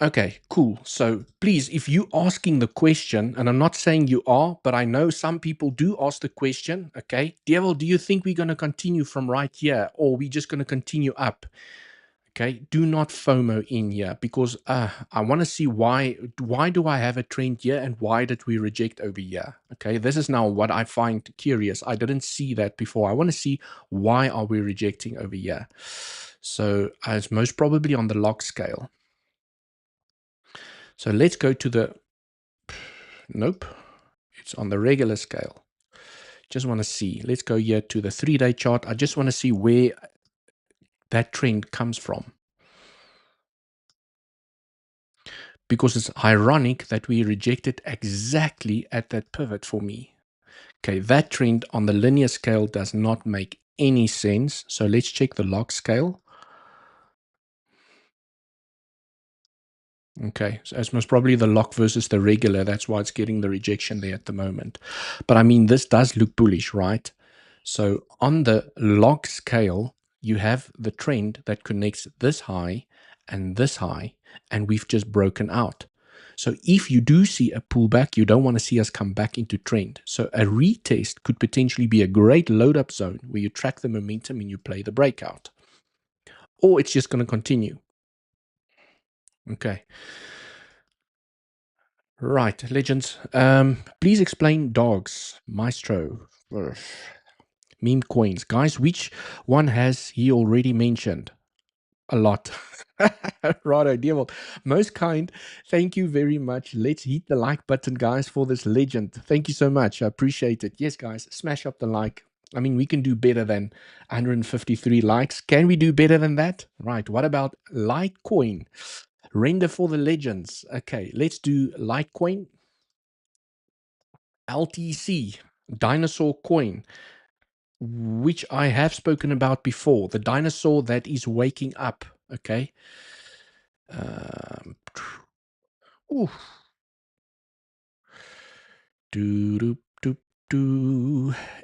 Okay, cool. So please, if you're asking the question, and I'm not saying you are, but I know some people do ask the question, okay, Devil, do you think we're going to continue from right here, or we just going to continue up? Okay, do not FOMO in here, because I want to see why do I have a trend here and why did we reject over here? Okay, this is now what I find curious. I didn't see that before. I want to see why are we rejecting over here. So it's most probably on the log scale. So let's go to the, nope, it's on the regular scale. Just want to see, let's go here to the 3-day chart. I just want to see where that trend comes from. Because it's ironic that we rejected exactly at that pivot for me. Okay, that trend on the linear scale does not make any sense. So let's check the log scale. Okay, so it's most probably the lock versus the regular. That's why it's getting the rejection there at the moment. But I mean, this does look bullish, right? So on the log scale, you have the trend that connects this high, and we've just broken out. So if you do see a pullback, you don't want to see us come back into trend. So a retest could potentially be a great load up zone where you track the momentum and you play the breakout. Or it's just going to continue. Okay. Right, legends. Please explain dogs, Maestro, meme coins. Guys, which one has he already mentioned? A lot. Righto, dear. Well, most kind. Thank you very much. Let's hit the like button, guys, for this legend. Thank you so much. I appreciate it. Yes, guys, smash up the like. I mean, we can do better than 153 likes. Can we do better than that? Right. What about Litecoin? Render for the legends. Okay, let's do Litecoin. LTC, dinosaur coin, which I have spoken about before. The dinosaur that is waking up. Okay. Ooh.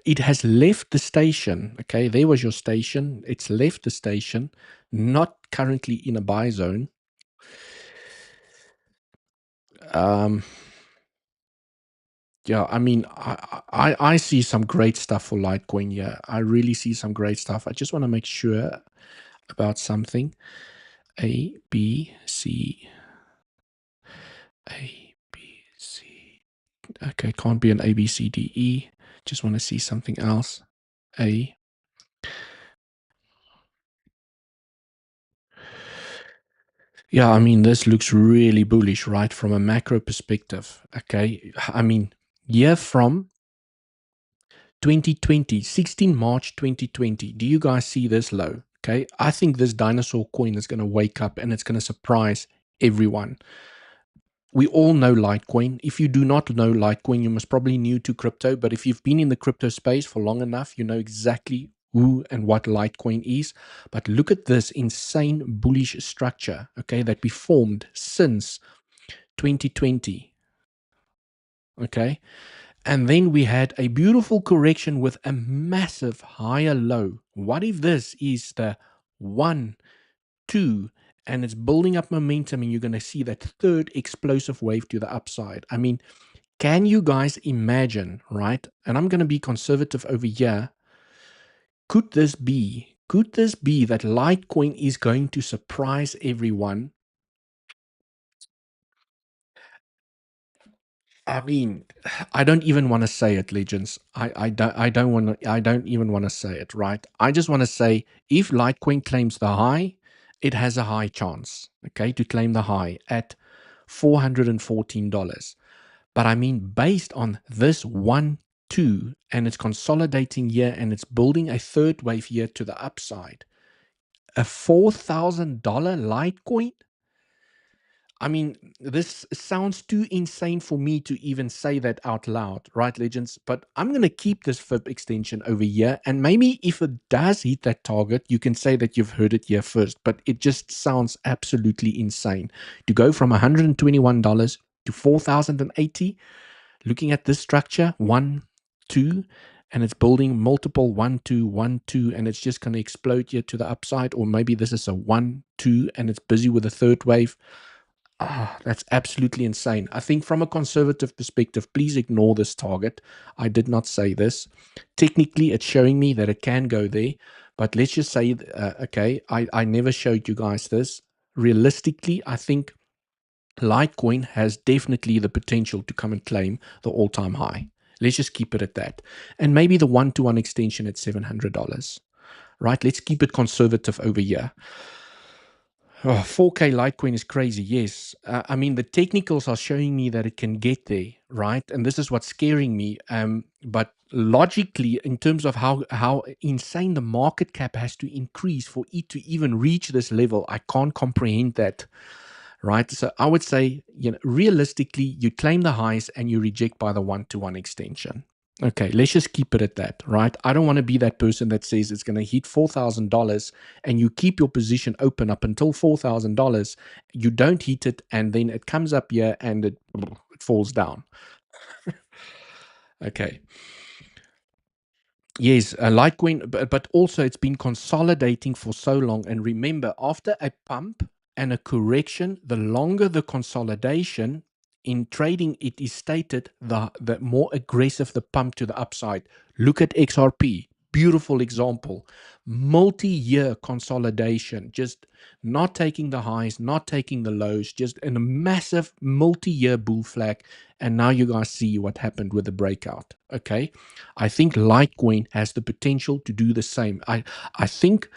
It has left the station. Okay, there was your station. It's left the station, not currently in a buy zone. Yeah, I mean, I see some great stuff for Litecoin here. I really see some great stuff. I just want to make sure about something. A, B, C. A, B, C. Okay, can't be an A, B, C, D, E. Just want to see something else. A. Yeah, I mean, this looks really bullish, right? From a macro perspective. Okay. I mean, year from 2020, 16 March 2020. Do you guys see this low? Okay. I think this dinosaur coin is going to wake up and it's going to surprise everyone. We all know Litecoin. If you do not know Litecoin, you must probably new to crypto. But if you've been in the crypto space for long enough, you know exactly who and what Litecoin is. But look at this insane bullish structure, okay, that we formed since 2020. Okay. And then we had a beautiful correction with a massive higher low. What if this is the 1, 2, and it's building up momentum and you're going to see that third explosive wave to the upside? I mean, can you guys imagine, right? And I'm going to be conservative over here. Could this be that Litecoin is going to surprise everyone? I mean, I don't even want to say it, legends. I don't even want to say it, right? I just want to say if Litecoin claims the high, it has a high chance, okay, to claim the high at $414. But I mean, based on this 1, 2, and it's consolidating here and it's building a third wave here to the upside, a $4,000 Litecoin? I mean, this sounds too insane for me to even say that out loud, right, legends? But I'm going to keep this FIB extension over here. And maybe if it does hit that target, you can say that you've heard it here first. But it just sounds absolutely insane to go from $121 to $4,080. Looking at this structure, 1, 2, and it's building multiple 1, 2, 1, 2, and it's just going to explode here to the upside. Or maybe this is a 1, 2, and it's busy with a third wave. That's absolutely insane. I think from a conservative perspective, please ignore this target. I did not say this. Technically, it's showing me that it can go there. But let's just say, okay, I never showed you guys this. Realistically, I think Litecoin has definitely the potential to come and claim the all-time high. Let's just keep it at that. And maybe the 1-to-1 extension at $700. Right? Let's keep it conservative over here. Oh, 4K Litecoin is crazy, yes. I mean, the technicals are showing me that it can get there, right? And this is what's scaring me. But logically, in terms of how insane the market cap has to increase for it to even reach this level, I can't comprehend that, right? So I would say, realistically, you claim the highs and you reject by the 1-to-1 extension. Okay, let's just keep it at that, right? I don't want to be that person that says it's going to hit $4,000 and you keep your position open up until $4,000. You don't hit it and then it comes up here and it falls down. Okay. Yes, Litecoin, but also it's been consolidating for so long. And remember, after a pump and a correction, the longer the consolidation in trading, it is stated the more aggressive the pump to the upside. Look at XRP, beautiful example. Multi-year consolidation, just not taking the highs, not taking the lows, just in a massive multi-year bull flag. And now you guys see what happened with the breakout. Okay. I think Litecoin has the potential to do the same. I think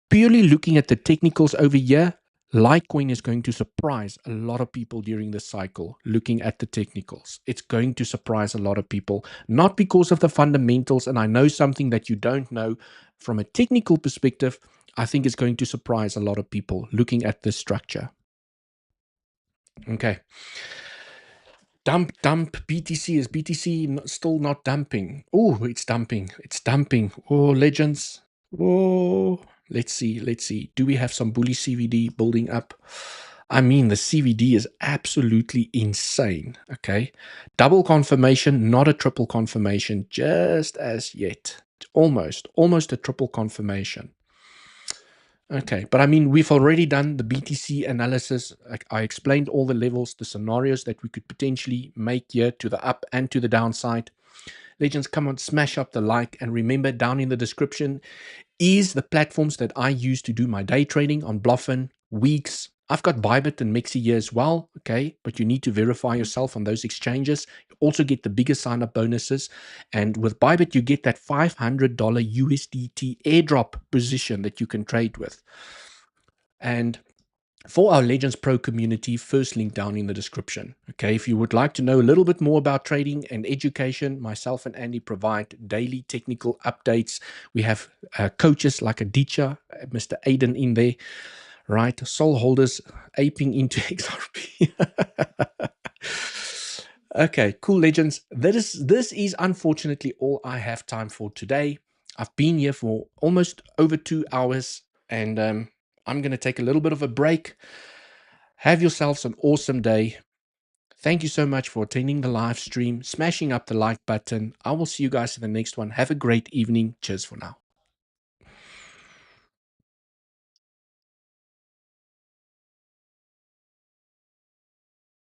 purely looking at the technicals over here, Litecoin is going to surprise a lot of people during the cycle. Looking at the technicals, it's going to surprise a lot of people, not because of the fundamentals. And I know something that you don't know from a technical perspective. I think it's going to surprise a lot of people looking at this structure. Okay. Dump BTC. Is BTC still not dumping? Oh, it's dumping. It's dumping. Oh, legends. Oh, let's see. Do we have some bullish CVD building up? I mean, the CVD is absolutely insane. Okay. Double confirmation, not a triple confirmation just as yet. Almost a triple confirmation. Okay, but I mean, we've already done the BTC analysis. I explained all the levels, the scenarios that we could potentially make here to the up and to the downside. Legends, come on, smash up the like. And remember, down in the description is the platforms that I use to do my day trading on Bluffin, Weeks. I've got Bybit and Mexi here as well, okay? But you need to verify yourself on those exchanges. You also get the bigger sign-up bonuses. And with Bybit, you get that $500 USDT airdrop position that you can trade with. And for our Legends Pro community, first link down in the description. Okay, if you would like to know a little bit more about trading and education, myself and Andy provide daily technical updates. We have coaches like 𝗖𝗍, Mr. Aiden in there, right? Soul holders aping into XRP. Okay, cool, legends. This is unfortunately all I have time for today. I've been here for almost over 2 hours, and I'm going to take a little bit of a break. Have yourselves an awesome day. Thank you so much for attending the live stream, smashing up the like button. I will see you guys in the next one. Have a great evening. Cheers for now.